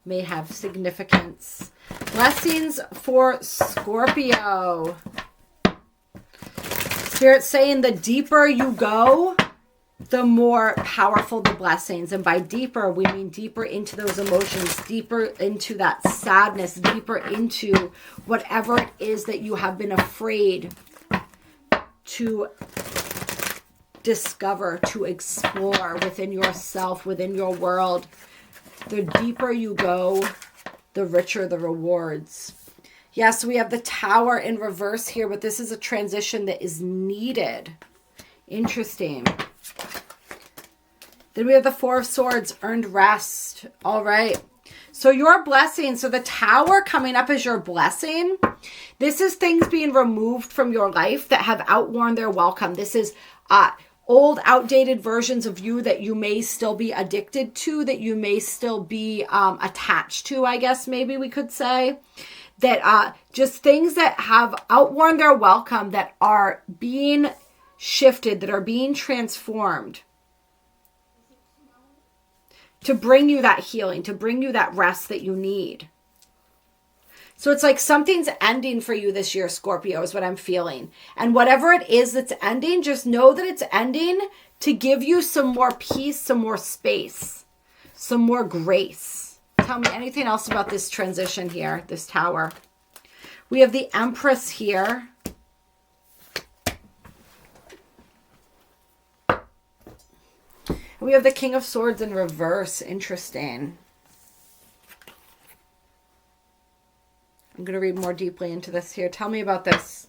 may have significance. Blessings for Scorpio. Spirit's saying the deeper you go, the more powerful the blessings. And by deeper, we mean deeper into those emotions, deeper into that sadness, deeper into whatever it is that you have been afraid to discover, to explore within yourself, within your world. The deeper you go, the richer the rewards. Yes, we have the Tower in reverse here, but this is a transition that is needed. Interesting. Then we have the Four of Swords, earned rest. All right. So your blessing, so the Tower coming up as your blessing. This is things being removed from your life that have outworn their welcome. This is old, outdated versions of you that you may still be addicted to, that you may still be attached to, I guess maybe we could say. That just things that have outworn their welcome, that are being shifted, that are being transformed to bring you that healing, to bring you that rest that you need. So it's like something's ending for you this year, Scorpio, is what I'm feeling. And whatever it is that's ending, just know that it's ending to give you some more peace, some more space, some more grace. Tell me anything else about this transition here, this Tower. We have the Empress here. We have the King of Swords in reverse. Interesting. I'm going to read more deeply into this here. Tell me about this.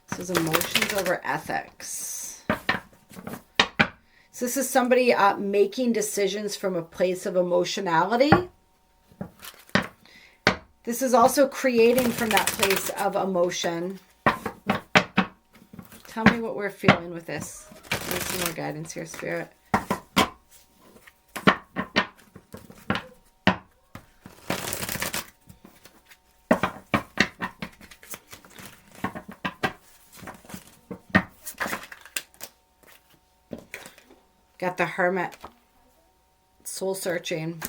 This is emotions over ethics. So this is somebody making decisions from a place of emotionality. This is also creating from that place of emotion. Tell me what we're feeling with this. Need some more guidance here, Spirit. Got the Hermit. Soul searching.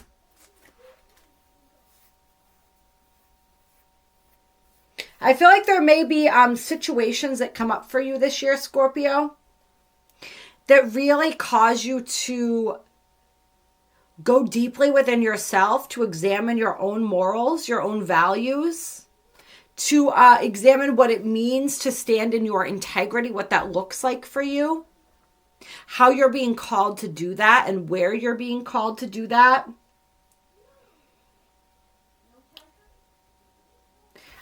I feel like there may be situations that come up for you this year, Scorpio, that really cause you to go deeply within yourself, to examine your own morals, your own values, to examine what it means to stand in your integrity, what that looks like for you, how you're being called to do that, and where you're being called to do that.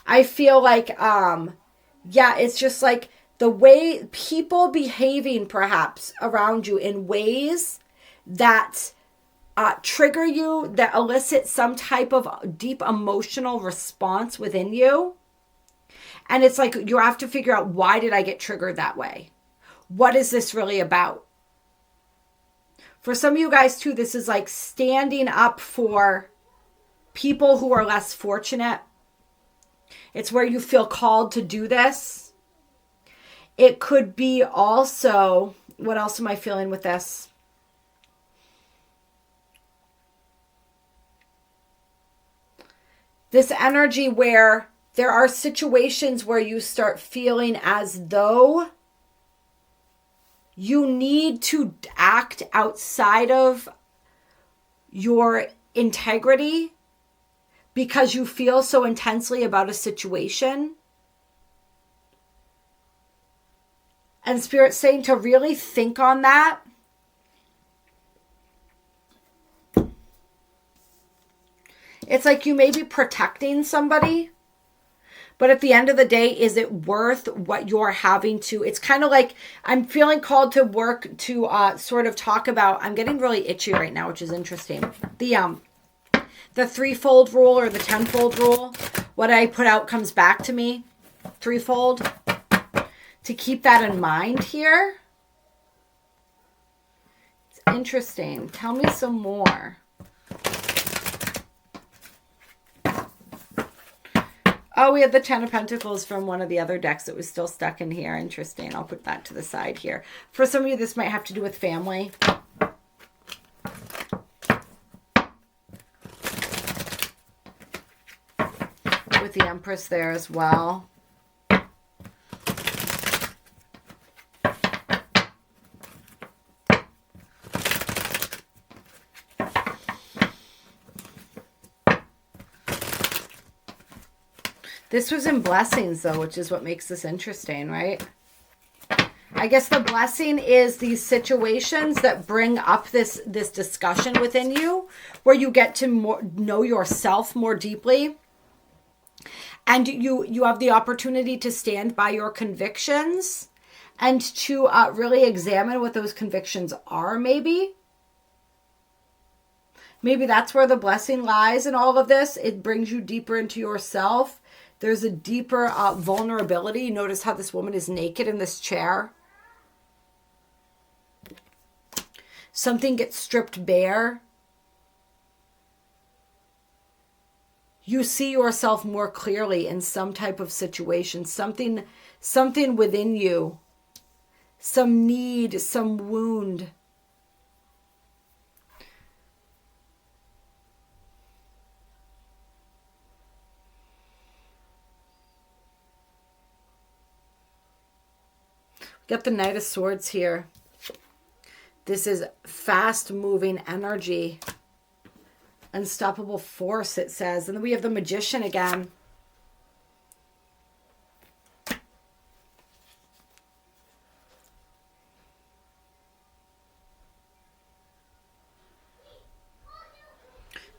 I feel like, it's just like the way people behaving perhaps around you in ways that trigger you, that elicit some type of deep emotional response within you. And it's like you have to figure out, why did I get triggered that way? What is this really about? For some of you guys too, this is like standing up for people who are less fortunate. It's where you feel called to do this. It could be also, what else am I feeling with this? This energy where there are situations where you start feeling as though you need to act outside of your integrity because you feel so intensely about a situation. And Spirit's saying to really think on that. It's like you may be protecting somebody, but at the end of the day, is it worth what you're having to? It's kind of like I'm feeling called to work to sort of talk about, I'm getting really itchy right now, which is interesting. The threefold rule or the tenfold rule, what I put out comes back to me threefold. To keep that in mind here. It's interesting. Tell me some more. Oh, we had the Ten of Pentacles from one of the other decks that was still stuck in here. Interesting. I'll put that to the side here. For some of you, this might have to do with family. With the Empress there as well. This was in blessings, though, which is what makes this interesting, right? I guess the blessing is these situations that bring up this discussion within you where you get to know yourself more deeply. And you have the opportunity to stand by your convictions and to really examine what those convictions are, maybe. Maybe that's where the blessing lies in all of this. It brings you deeper into yourself. There's a deeper vulnerability. Notice how this woman is naked in this chair. Something gets stripped bare. You see yourself more clearly in some type of situation. Something within you. Some need, some wound. Got the Knight of Swords here. This is fast-moving energy. Unstoppable force, it says. And then we have the Magician again.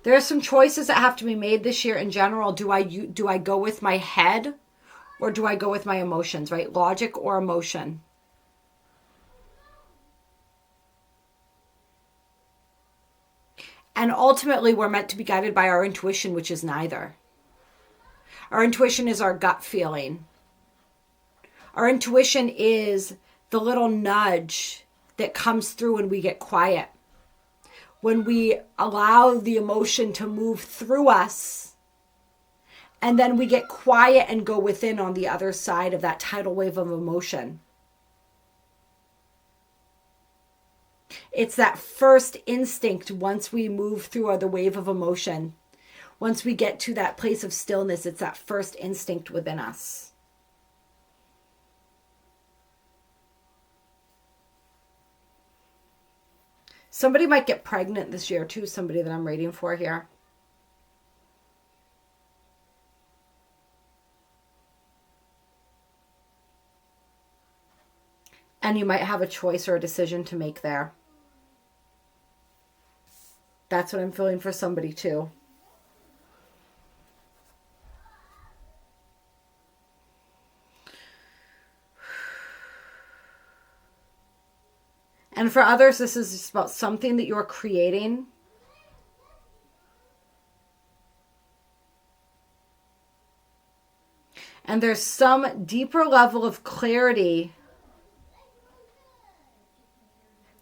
There are some choices that have to be made this year in general. Do I go with my head or do I go with my emotions, right? Logic or emotion? And ultimately, we're meant to be guided by our intuition, which is neither. Our intuition is our gut feeling. Our intuition is the little nudge that comes through when we get quiet. When we allow the emotion to move through us. And then we get quiet and go within on the other side of that tidal wave of emotion. It's that first instinct once we move through the wave of emotion. Once we get to that place of stillness, it's that first instinct within us. Somebody might get pregnant this year too, somebody that I'm reading for here. And you might have a choice or a decision to make there. That's what I'm feeling for somebody too. And for others, this is just about something that you're creating. And there's some deeper level of clarity.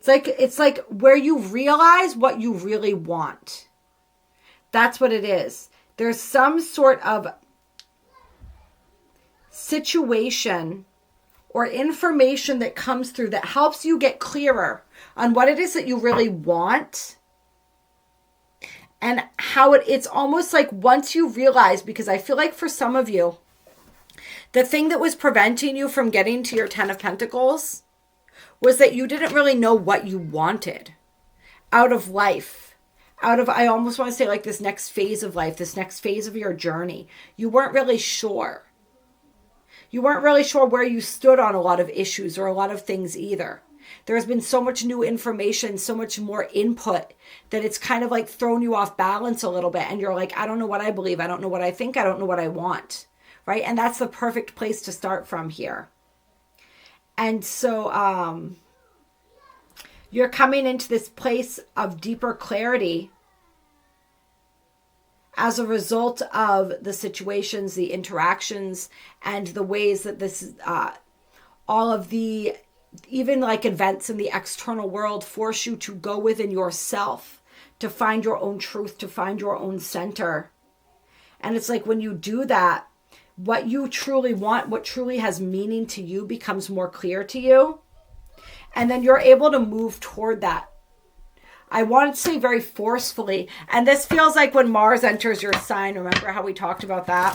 It's like where you realize what you really want. That's what it is. There's some sort of situation or information that comes through that helps you get clearer on what it is that you really want. And how it's almost like once you realize, because I feel like for some of you, the thing that was preventing you from getting to your Ten of Pentacles was that you didn't really know what you wanted out of life, out of, I almost want to say like this next phase of life, this next phase of your journey. You weren't really sure. You weren't really sure where you stood on a lot of issues or a lot of things either. There's been so much new information, so much more input that it's kind of like thrown you off balance a little bit. And you're like, I don't know what I believe. I don't know what I think. I don't know what I want. Right? And that's the perfect place to start from here. And so you're coming into this place of deeper clarity as a result of the situations, the interactions, and the ways that this, all of the, even like events in the external world force you to go within yourself, to find your own truth, to find your own center. And it's like when you do that, what you truly want, what truly has meaning to you becomes more clear to you. And then you're able to move toward that. I want to say very forcefully. And this feels like when Mars enters your sign. Remember how we talked about that?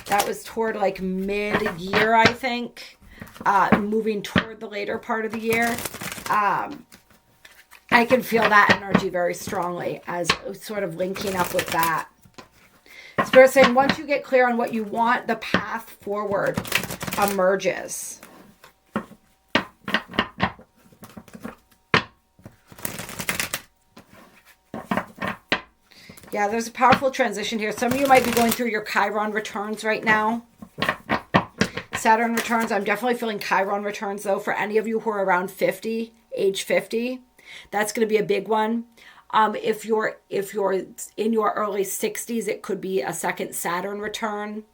That was toward like mid-year, I think. Moving toward the later part of the year. I can feel that energy very strongly as sort of linking up with that. Spirit saying once you get clear on what you want, the path forward emerges. Yeah, there's a powerful transition here. Some of you might be going through your Chiron returns right now. Saturn returns. I'm definitely feeling Chiron returns, though, for any of you who are around 50, age 50. That's going to be a big one. If you're in your early 60s, it could be a second Saturn return.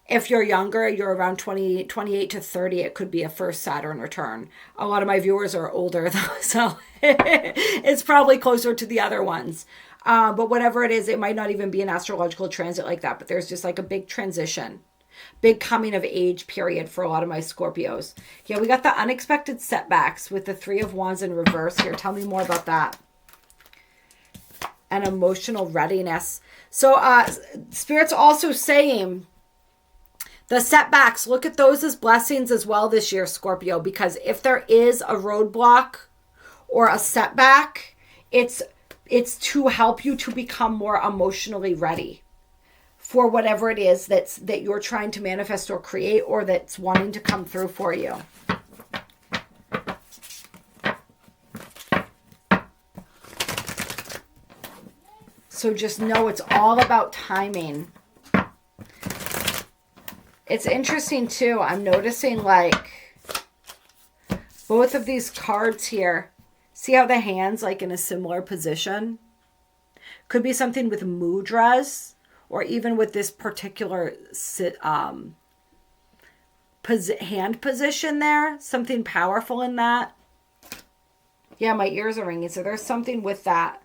If you're younger, you're around 28 to 30, it could be a first Saturn return. A lot of my viewers are older, though, so it's probably closer to the other ones. But whatever it is, it might not even be an astrological transit like that, but there's just like a big transition, big coming of age period for a lot of my Scorpios. Yeah, we got the unexpected setbacks with the Three of Wands in reverse here. Tell me more about that. And emotional readiness. So Spirit's also saying the setbacks, look at those as blessings as well this year, Scorpio, because if there is a roadblock or a setback, it's to help you to become more emotionally ready for whatever it is that you're trying to manifest or create, or that's wanting to come through for you. So just know it's all about timing. It's interesting too. I'm noticing like both of these cards here. See how the hand's like in a similar position? Could be something with mudras, or even with this particular hand position there. Something powerful in that. Yeah, my ears are ringing. So there's something with that.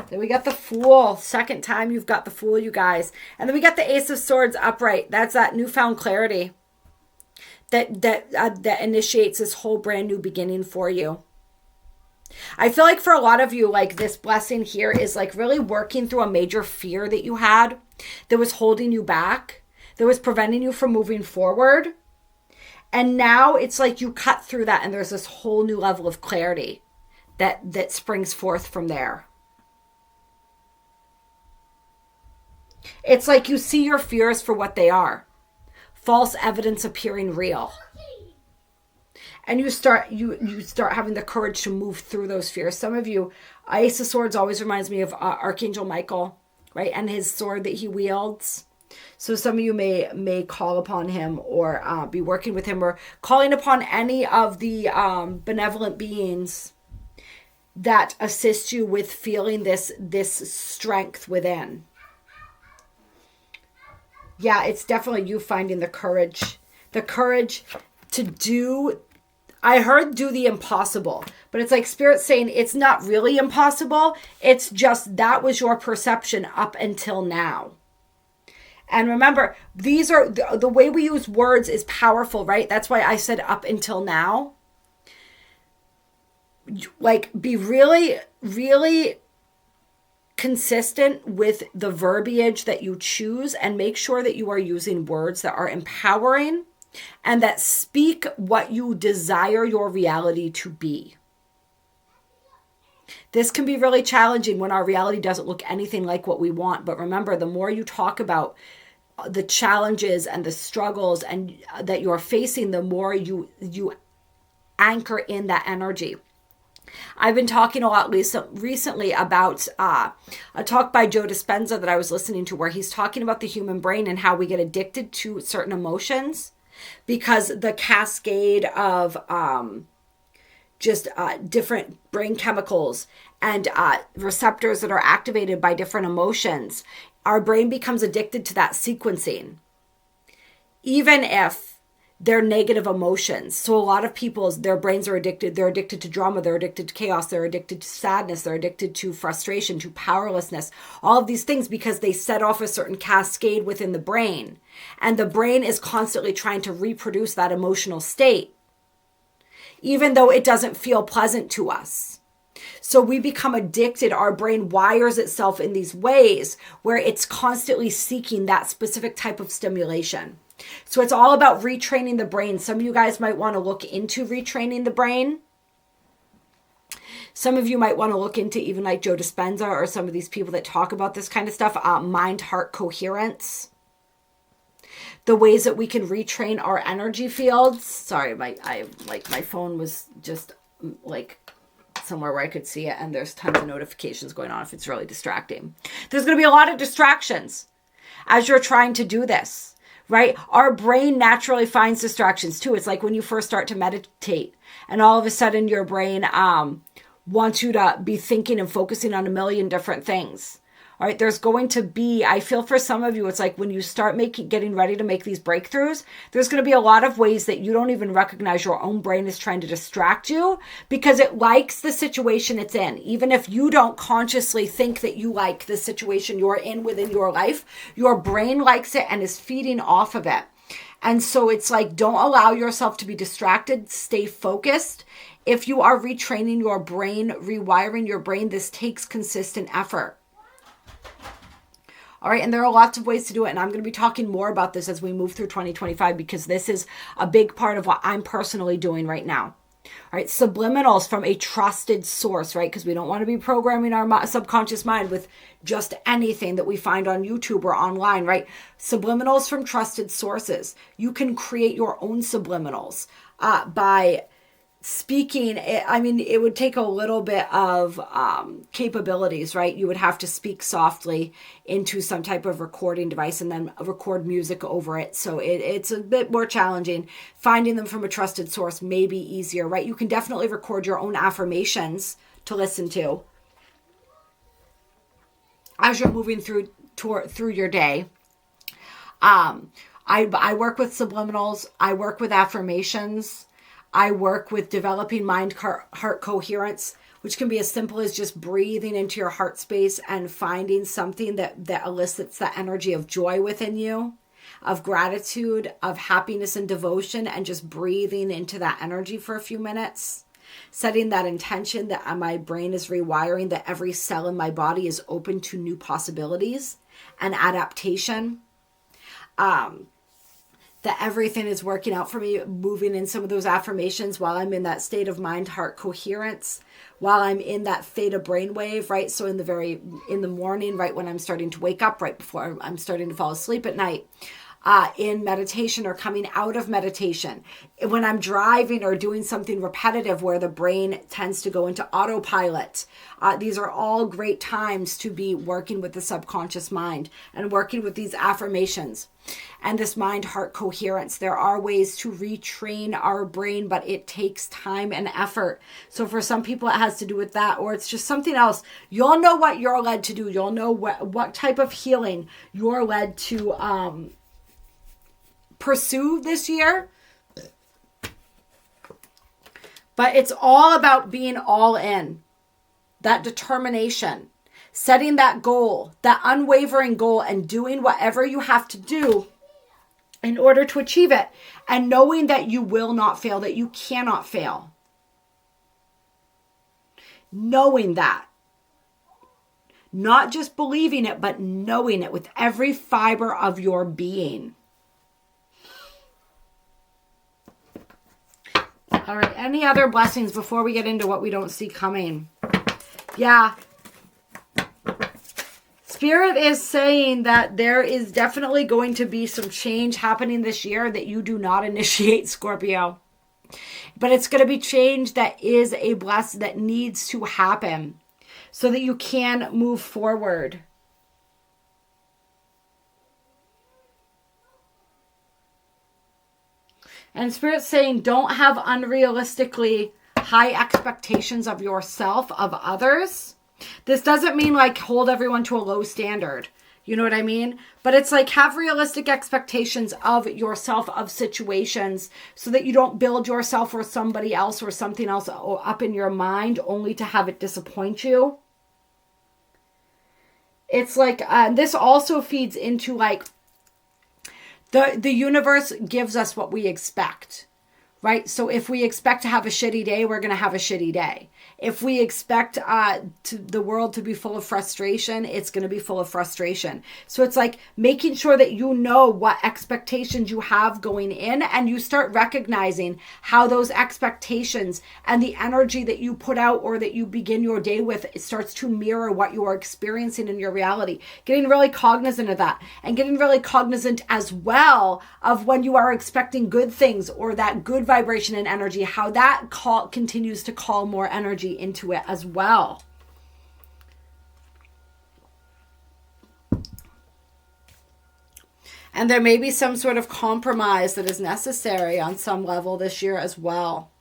Then we got the Fool. Second time you've got the Fool, you guys. And then we got the Ace of Swords upright. That's that newfound clarity that initiates this whole brand new beginning for you. I feel like for a lot of you, like this blessing here is like really working through a major fear that you had that was holding you back, that was preventing you from moving forward. And now it's like you cut through that and there's this whole new level of clarity that springs forth from there. It's like you see your fears for what they are. False evidence appearing real. And you start having the courage to move through those fears. Some of you, Ace of Swords always reminds me of Archangel Michael, right? And his sword that he wields. So some of you may call upon him or be working with him or calling upon any of the benevolent beings that assist you with feeling this strength within. Yeah, it's definitely you finding the courage to do, I heard do the impossible, but it's like Spirit saying it's not really impossible. It's just that was your perception up until now. And remember, these are the way we use words is powerful, right? That's why I said up until now. Like be really, really consistent with the verbiage that you choose and make sure that you are using words that are empowering, and that speak what you desire your reality to be. This can be really challenging when our reality doesn't look anything like what we want. But remember, the more you talk about the challenges and the struggles and that you're facing, the more you anchor in that energy. I've been talking a lot recently about a talk by Joe Dispenza that I was listening to, where he's talking about the human brain and how we get addicted to certain emotions because the cascade of different brain chemicals and receptors that are activated by different emotions. Our brain becomes addicted to that sequencing, even if they're negative emotions. So a lot of people's, their brains are addicted. They're addicted to drama. They're addicted to chaos. They're addicted to sadness. They're addicted to frustration, to powerlessness, all of these things because they set off a certain cascade within the brain. And the brain is constantly trying to reproduce that emotional state, even though it doesn't feel pleasant to us. So we become addicted. Our brain wires itself in these ways where it's constantly seeking that specific type of stimulation. So it's all about retraining the brain. Some of you guys might want to look into retraining the brain. Some of you might want to look into even like Joe Dispenza or some of these people that talk about this kind of stuff, mind-heart coherence. The ways that we can retrain our energy fields. Sorry, my phone was just like somewhere where I could see it, and there's tons of notifications going on if it's really distracting. There's going to be a lot of distractions as you're trying to do this, right? Our brain naturally finds distractions too. It's like when you first start to meditate and all of a sudden your brain wants you to be thinking and focusing on a million different things. All right, there's going to be, I feel for some of you, it's like when you start getting ready to make these breakthroughs, there's going to be a lot of ways that you don't even recognize your own brain is trying to distract you because it likes the situation it's in. Even if you don't consciously think that you like the situation you're in within your life, your brain likes it and is feeding off of it. And so it's like, don't allow yourself to be distracted. Stay focused. If you are retraining your brain, rewiring your brain, this takes consistent effort. All right, and there are lots of ways to do it, and I'm going to be talking more about this as we move through 2025 because this is a big part of what I'm personally doing right now. All right, subliminals from a trusted source, right? Because we don't want to be programming our subconscious mind with just anything that we find on YouTube or online, right? Subliminals from trusted sources. You can create your own subliminals by speaking. I mean, it would take a little bit of capabilities, right? You would have to speak softly into some type of recording device and then record music over it. So it's a bit more challenging. Finding them from a trusted source may be easier, right? You can definitely record your own affirmations to listen to as you're moving through your day. I work with subliminals. I work with affirmations. I work with developing mind-heart coherence, which can be as simple as just breathing into your heart space and finding something that elicits the energy of joy within you, of gratitude, of happiness and devotion, and just breathing into that energy for a few minutes. Setting that intention that my brain is rewiring, that every cell in my body is open to new possibilities and adaptation. That everything is working out for me, moving in some of those affirmations while I'm in that state of mind-heart coherence, while I'm in that theta brainwave, right? So in the morning, right when I'm starting to wake up, right before I'm starting to fall asleep at night, in meditation or coming out of meditation, when I'm driving or doing something repetitive where the brain tends to go into autopilot. These are all great times to be working with the subconscious mind and working with these affirmations and this mind-heart coherence. There are ways to retrain our brain, but it takes time and effort. So for some people, it has to do with that, or it's just something else. You'll know what you're led to do. You'll know what type of healing you're led to pursue this year. But it's all about being all in. That determination, setting that goal, that unwavering goal, and doing whatever you have to do in order to achieve it, and knowing that you will not fail, that you cannot fail. Knowing that. Not just believing it, but knowing it with every fiber of your being. All right, any other blessings before we get into what we don't see coming? Yeah. Spirit is saying that there is definitely going to be some change happening this year that you do not initiate, Scorpio. But it's going to be change that is a blessing that needs to happen so that you can move forward. And Spirit's saying don't have unrealistically high expectations of yourself, of others. This doesn't mean like hold everyone to a low standard. You know what I mean? But it's like have realistic expectations of yourself, of situations, so that you don't build yourself or somebody else or something else up in your mind only to have it disappoint you. It's like, this also feeds into like, the universe gives us what we expect, right? So if we expect to have a shitty day, we're going to have a shitty day. If we expect the world to be full of frustration, it's going to be full of frustration. So it's like making sure that you know what expectations you have going in, and you start recognizing how those expectations and the energy that you put out or that you begin your day with, it starts to mirror what you are experiencing in your reality. Getting really cognizant of that, and getting really cognizant as well of when you are expecting good things or that good vibration and energy, how that continues to call more energy into it as well. And there may be some sort of compromise that is necessary on some level this year as well.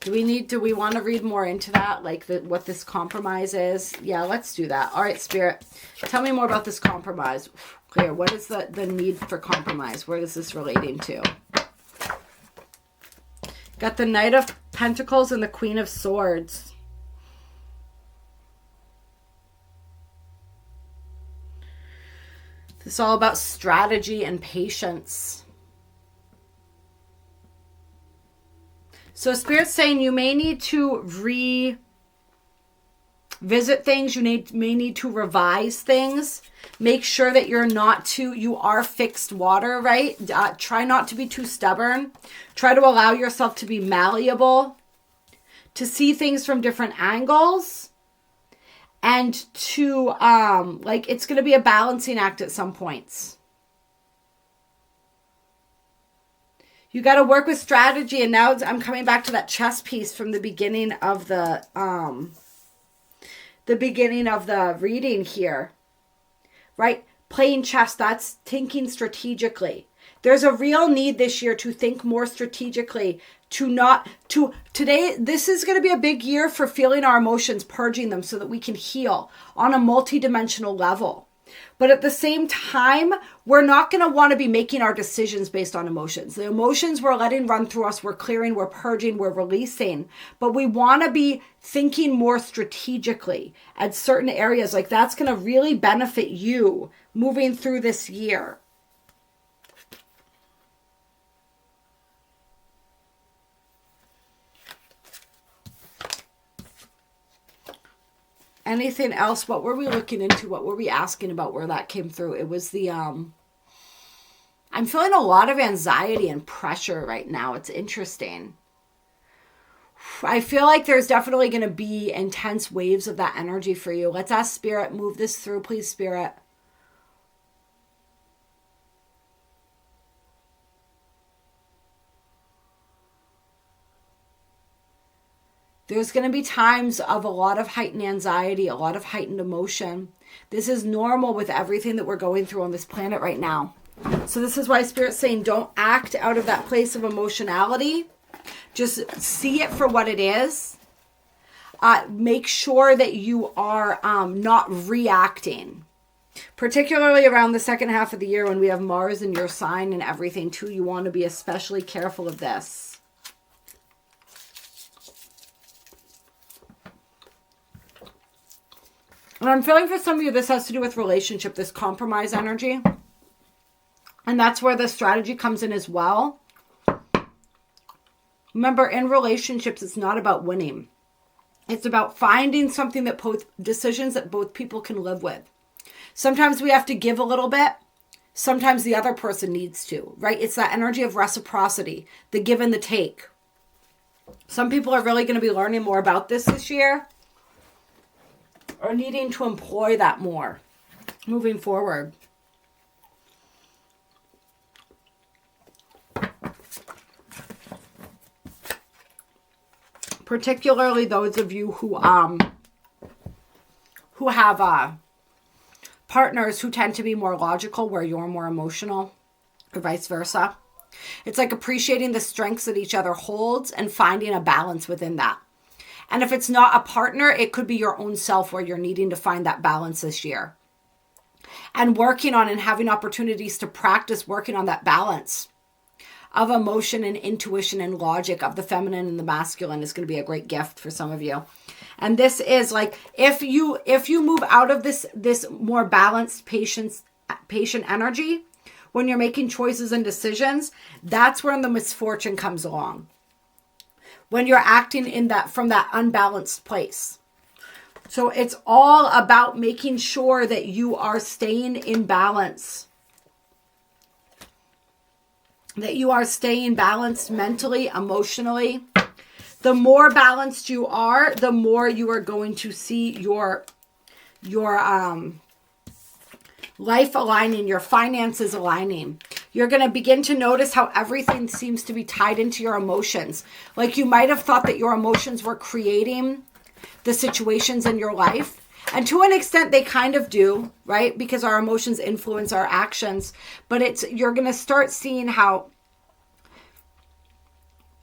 Do we want to read more into that? Like what this compromise is? Yeah, let's do that. All right, Spirit, tell me more about this compromise. Clear. What is the need for compromise? Where is this relating to? Got the Knight of Pentacles and the Queen of Swords. This is all about strategy and patience. So Spirit's saying you may need to revisit things. You may need to revise things. Make sure that you are fixed water, right? Try not to be too stubborn. Try to allow yourself to be malleable, to see things from different angles, and to, it's going to be a balancing act at some points. You got to work with strategy. And now I'm coming back to that chess piece from the beginning of the reading here, right? Playing chess, that's thinking strategically. There's a real need this year to think more strategically, today, this is going to be a big year for feeling our emotions, purging them so that we can heal on a multidimensional level. But at the same time, we're not going to want to be making our decisions based on emotions. The emotions we're letting run through us, we're clearing, we're purging, we're releasing. But we want to be thinking more strategically at certain areas. Like that's going to really benefit you moving through this year. Anything else? What were we looking into? What were we asking about where that came through? It was the, I'm feeling a lot of anxiety and pressure right now. It's interesting. I feel like there's definitely going to be intense waves of that energy for you. Let's ask Spirit, move this through, please, Spirit. There's going to be times of a lot of heightened anxiety, a lot of heightened emotion. This is normal with everything that we're going through on this planet right now. So this is why Spirit's saying don't act out of that place of emotionality. Just see it for what it is. Make sure that you are not reacting. Particularly around the second half of the year when we have Mars in your sign and everything too. You want to be especially careful of this. And I'm feeling for some of you, this has to do with relationship, this compromise energy. And that's where the strategy comes in as well. Remember, in relationships, it's not about winning. It's about finding something that decisions that both people can live with. Sometimes we have to give a little bit. Sometimes the other person needs to, right? It's that energy of reciprocity, the give and the take. Some people are really going to be learning more about this year, or needing to employ that more moving forward. Particularly those of you who have partners who tend to be more logical, where you're more emotional, or vice versa. It's like appreciating the strengths that each other holds and finding a balance within that. And if it's not a partner, it could be your own self, where you're needing to find that balance this year. And working on and having opportunities to practice working on that balance of emotion and intuition and logic, of the feminine and the masculine, is going to be a great gift for some of you. And this is like, if you move out of this more balanced, patient energy, when you're making choices and decisions, that's when the misfortune comes along. When you're acting from that unbalanced place. So it's all about making sure that you are staying in balance. That you are staying balanced mentally, emotionally. The more balanced you are, the more you are going to see your life aligning, your finances aligning. You're going to begin to notice how everything seems to be tied into your emotions. Like you might have thought that your emotions were creating the situations in your life. And to an extent, they kind of do, right? Because our emotions influence our actions. But you're going to start seeing how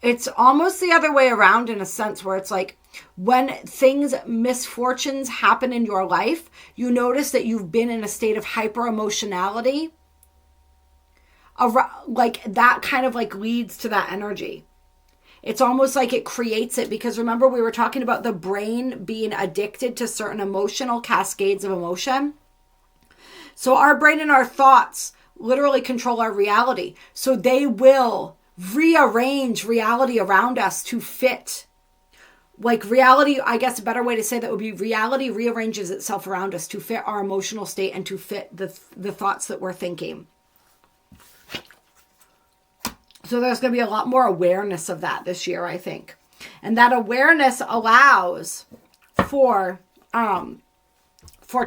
it's almost the other way around, in a sense, where it's like when misfortunes happen in your life, you notice that you've been in a state of hyper emotionality. Like that kind of like leads to that energy. It's almost like it creates it, because remember we were talking about the brain being addicted to certain emotional cascades of emotion. So our brain and our thoughts literally control our reality. So they will rearrange reality around us to fit. Like reality, I guess a better way to say that would be reality rearranges itself around us to fit our emotional state and to fit the thoughts that we're thinking. So there's going to be a lot more awareness of that this year, I think. And that awareness allows for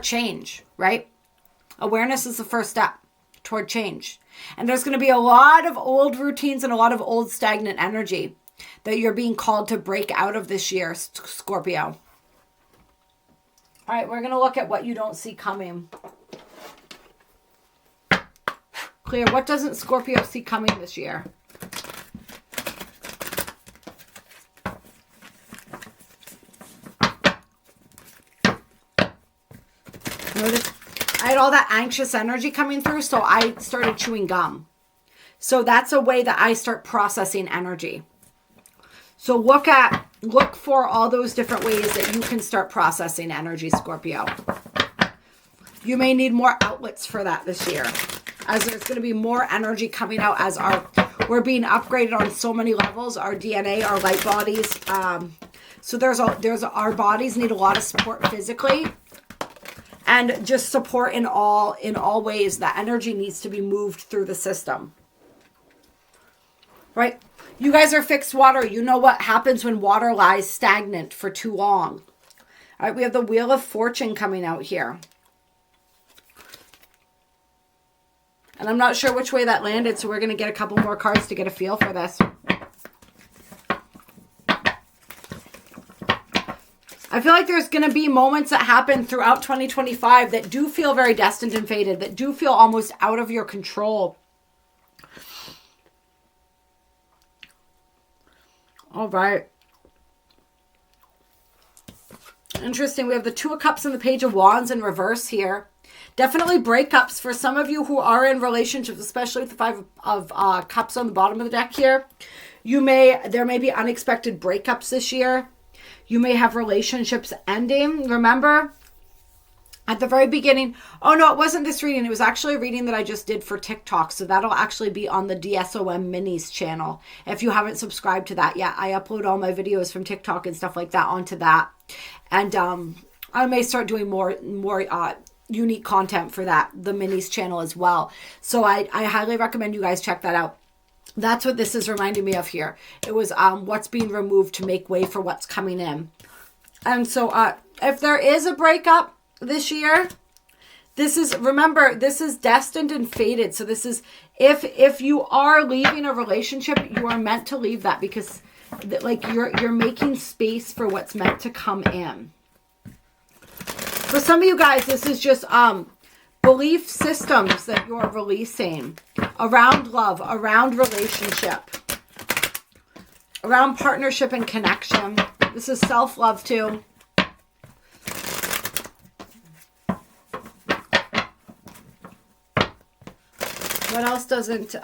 change, right? Awareness is the first step toward change. And there's going to be a lot of old routines and a lot of old stagnant energy that you're being called to break out of this year, Scorpio. All right, we're going to look at what you don't see coming. Clear, what doesn't Scorpio see coming this year? Notice I had all that anxious energy coming through, so I started chewing gum. So that's a way that I start processing energy. So look for all those different ways that you can start processing energy, Scorpio. You may need more outlets for that this year, as there's going to be more energy coming out as we're being upgraded on so many levels, our DNA, our light bodies. So our bodies need a lot of support physically. And just support in all ways. That energy needs to be moved through the system. Right? You guys are fixed water. You know what happens when water lies stagnant for too long. All right, we have the Wheel of Fortune coming out here. And I'm not sure which way that landed, so we're going to get a couple more cards to get a feel for this. I feel like there's going to be moments that happen throughout 2025 that do feel very destined and fated, that do feel almost out of your control. All right. Interesting. We have the Two of Cups and the Page of Wands in reverse here. Definitely breakups for some of you who are in relationships, especially with the Five of Cups on the bottom of the deck here. There may be unexpected breakups this year. You may have relationships ending. Remember, at the very beginning. Oh no, it wasn't this reading. It was actually a reading that I just did for TikTok. So that'll actually be on the DSOM Minis channel. If you haven't subscribed to that yet, I upload all my videos from TikTok and stuff like that onto that. And I may start doing more unique content for that, the Minis channel as well. So I highly recommend you guys check that out. That's what this is reminding me of here. It was what's being removed to make way for what's coming in. And so if there is a breakup this year, this is, remember, this is destined and fated. So this is, if you are leaving a relationship, you are meant to leave that, because like you're making space for what's meant to come in. For some of you guys, this is just belief systems that you're releasing around love, around relationship, around partnership and connection. This is self-love too. What else doesn't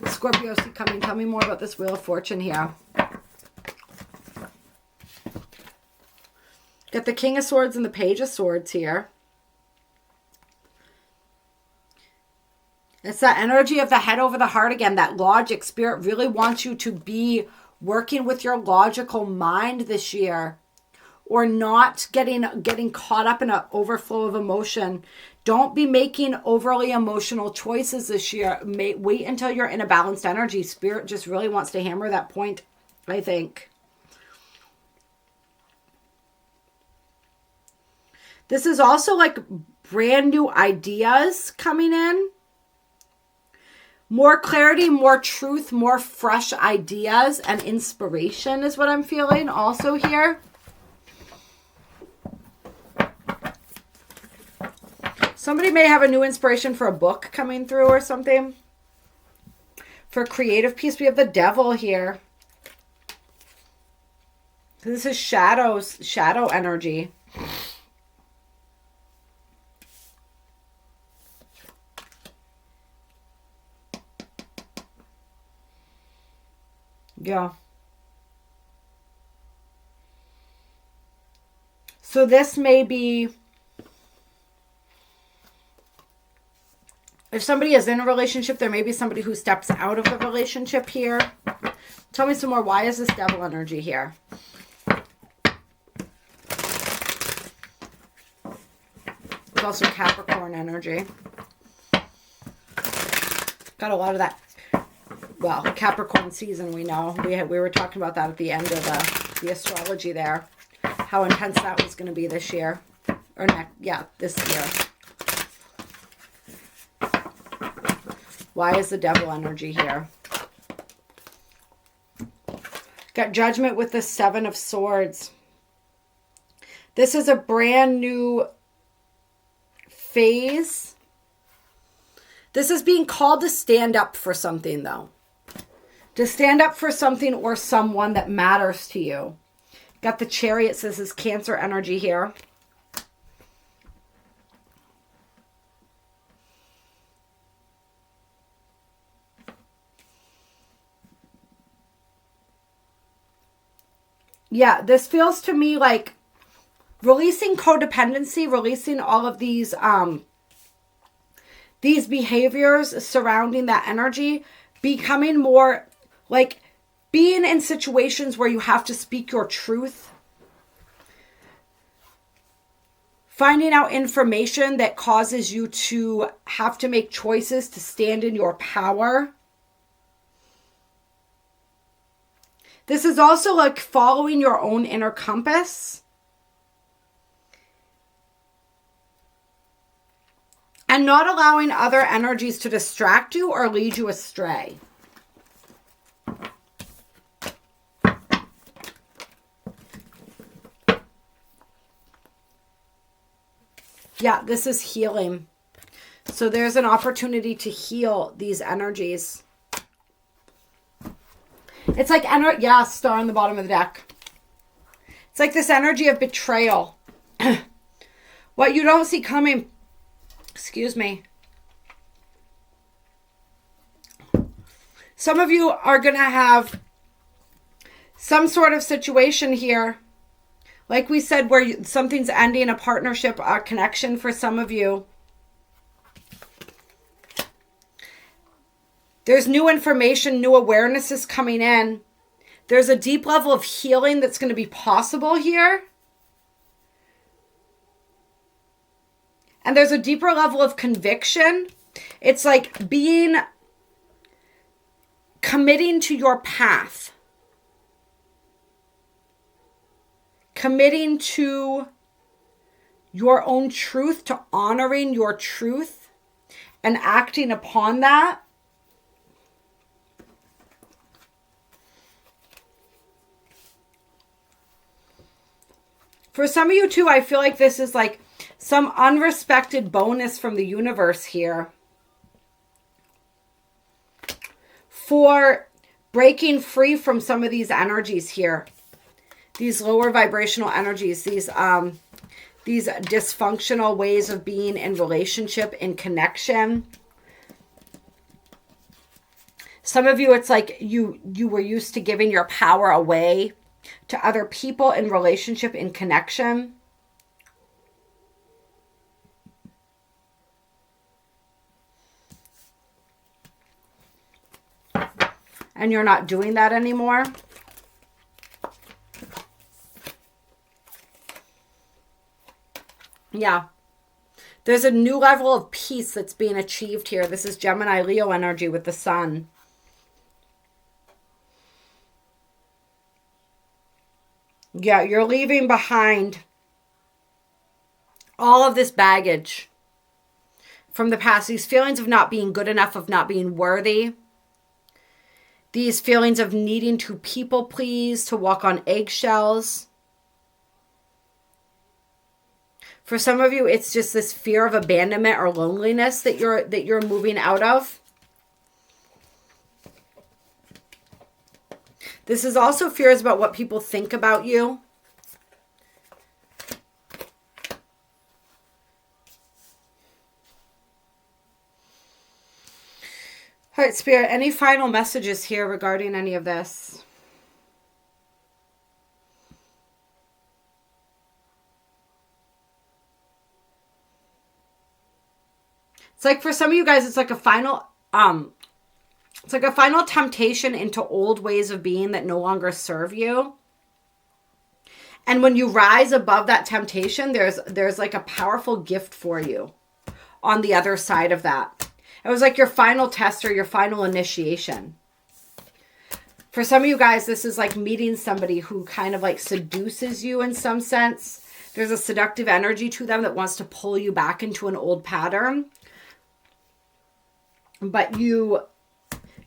Scorpio see coming? Tell me more about this Wheel of Fortune here. Got the King of Swords and the Page of Swords here. It's that energy of the head over the heart again, that logic. Spirit really wants you to be working with your logical mind this year, or not getting caught up in an overflow of emotion. Don't be making overly emotional choices this year. Wait until you're in a balanced energy. Spirit just really wants to hammer that point, I think. This is also like brand new ideas coming in. More clarity, more truth, more fresh ideas and inspiration is what I'm feeling also here. Somebody may have a new inspiration for a book coming through or something. For creative piece, we have the Devil here. This is shadow energy. Yeah. So this may be, if somebody is in a relationship, there may be somebody who steps out of the relationship here. Tell me some more. Why is this Devil energy here? There's also Capricorn energy. Got a lot of that. Well, Capricorn season, we know. We were talking about that at the end of the astrology there. How intense that was going to be this year. Or this year. Why is the Devil energy here? Got Judgment with the Seven of Swords. This is a brand new phase. This is being called to stand up for something, though. To stand up for something or someone that matters to you. Got the Chariot. So this is Cancer energy here. Yeah, this feels to me like releasing codependency, releasing all of these behaviors surrounding that energy, becoming more like being in situations where you have to speak your truth, finding out information that causes you to have to make choices to stand in your power. This is also like following your own inner compass. And not allowing other energies to distract you or lead you astray. Yeah, this is healing. So there's an opportunity to heal these energies. It's like, star on the bottom of the deck. It's like this energy of betrayal. What you don't see coming. Excuse me. Some of you are going to have some sort of situation here, Like we said, where something's ending, a partnership, a connection for some of you. There's new information, new awareness is coming in. There's a deep level of healing that's going to be possible here. And there's a deeper level of conviction. It's like committing to your path. Committing to your own truth, to honoring your truth and acting upon that. For some of you too, I feel like this is like some unrespected bonus from the universe here for breaking free from some of these energies here. These lower vibrational energies, these dysfunctional ways of being in relationship, in connection. Some of you, it's like you were used to giving your power away to other people in relationship, in connection. And you're not doing that anymore. Yeah. There's a new level of peace that's being achieved here. This is Gemini Leo energy with the sun. Yeah, you're leaving behind all of this baggage from the past. These feelings of not being good enough, of not being worthy. These feelings of needing to people please, to walk on eggshells. For some of you, it's just this fear of abandonment or loneliness that you're moving out of. This is also fears about what people think about you. All right, Spirit, any final messages here regarding any of this? It's like for some of you guys, it's like a final temptation into old ways of being that no longer serve you. And when you rise above that temptation, there's like a powerful gift for you on the other side of that. It was like your final test or your final initiation. For some of you guys, this is like meeting somebody who kind of like seduces you in some sense. There's a seductive energy to them that wants to pull you back into an old pattern. But you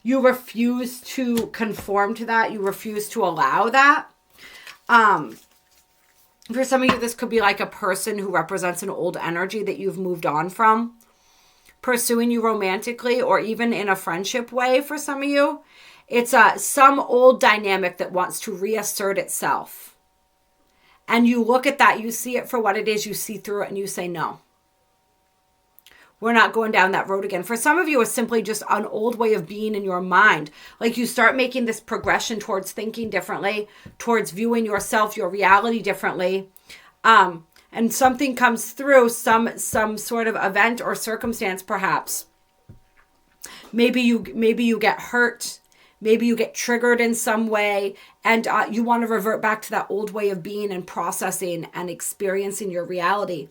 refuse to conform to that. You refuse to allow that. For some of you, this could be like a person who represents an old energy that you've moved on from, pursuing you romantically or even in a friendship way. For some of you, it's some old dynamic that wants to reassert itself. And you look at that, you see it for what it is, you see through it, and you say, no. We're not going down that road again. For some of you, it's simply just an old way of being in your mind. Like you start making this progression towards thinking differently, towards viewing yourself, your reality differently. And something comes through, some sort of event or circumstance, perhaps. Maybe you get hurt. Maybe you get triggered in some way, and you want to revert back to that old way of being and processing and experiencing your reality.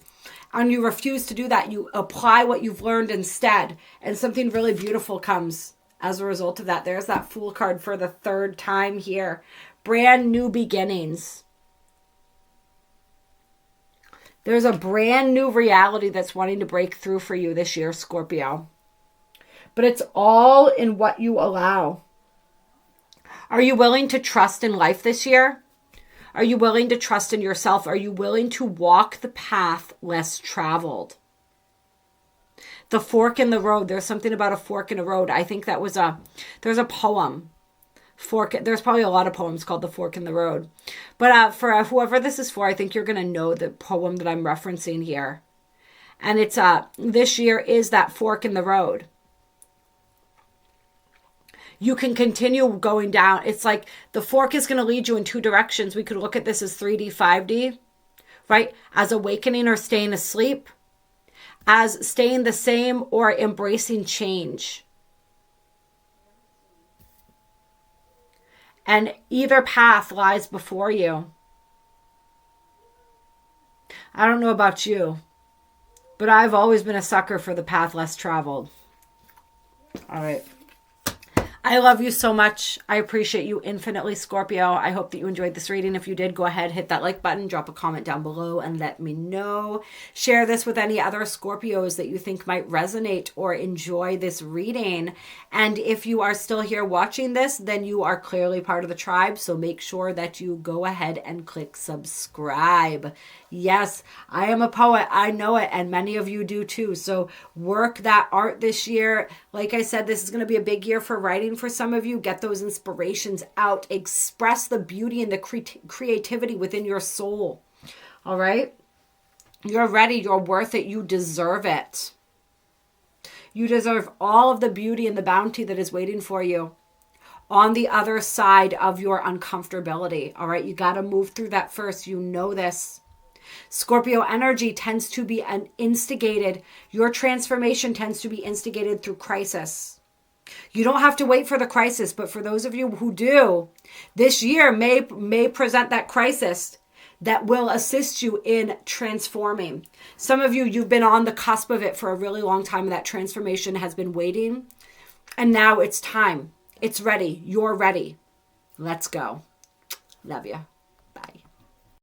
And you refuse to do that. You apply what you've learned instead. And something really beautiful comes as a result of that. There's that Fool card for the third time here. Brand new beginnings. There's a brand new reality that's wanting to break through for you this year, Scorpio. But it's all in what you allow. Are you willing to trust in life this year? Are you willing to trust in yourself? Are you willing to walk the path less traveled? The fork in the road. There's something about a fork in a road. I think that was there's a poem. There's probably a lot of poems called The Fork in the Road. But for whoever this is for, I think you're going to know the poem that I'm referencing here. And it's this year is that fork in the road. you can continue going down. It's like the fork is going to lead you in two directions. We could look at this as 3D, 5D, right? As awakening or staying asleep, as staying the same or embracing change. And either path lies before you. I don't know about you, but I've always been a sucker for the path less traveled. All right. I love you so much. I appreciate you infinitely, Scorpio. I hope that you enjoyed this reading. If you did, go ahead, hit that like button, drop a comment down below and let me know. Share this with any other Scorpios that you think might resonate or enjoy this reading. And if you are still here watching this, then you are clearly part of the tribe. So make sure that you go ahead and click subscribe. Yes, I am a poet. I know it. And many of you do too. So work that art this year. Like I said, this is going to be a big year for writing for some of you. Get those inspirations out. Express the beauty and the creativity within your soul. All right? You're ready. You're worth it. You deserve it. You deserve all of the beauty and the bounty that is waiting for you on the other side of your uncomfortability. All right? You got to move through that first. You know this. Scorpio energy tends to be your transformation tends to be instigated through crisis. You don't have to wait for the crisis, but for those of you who do, this year may present that crisis that will assist you in transforming. Some of you, you've been on the cusp of it for a really long time, and that transformation has been waiting. And now it's time. It's ready. You're ready. Let's go. Love you.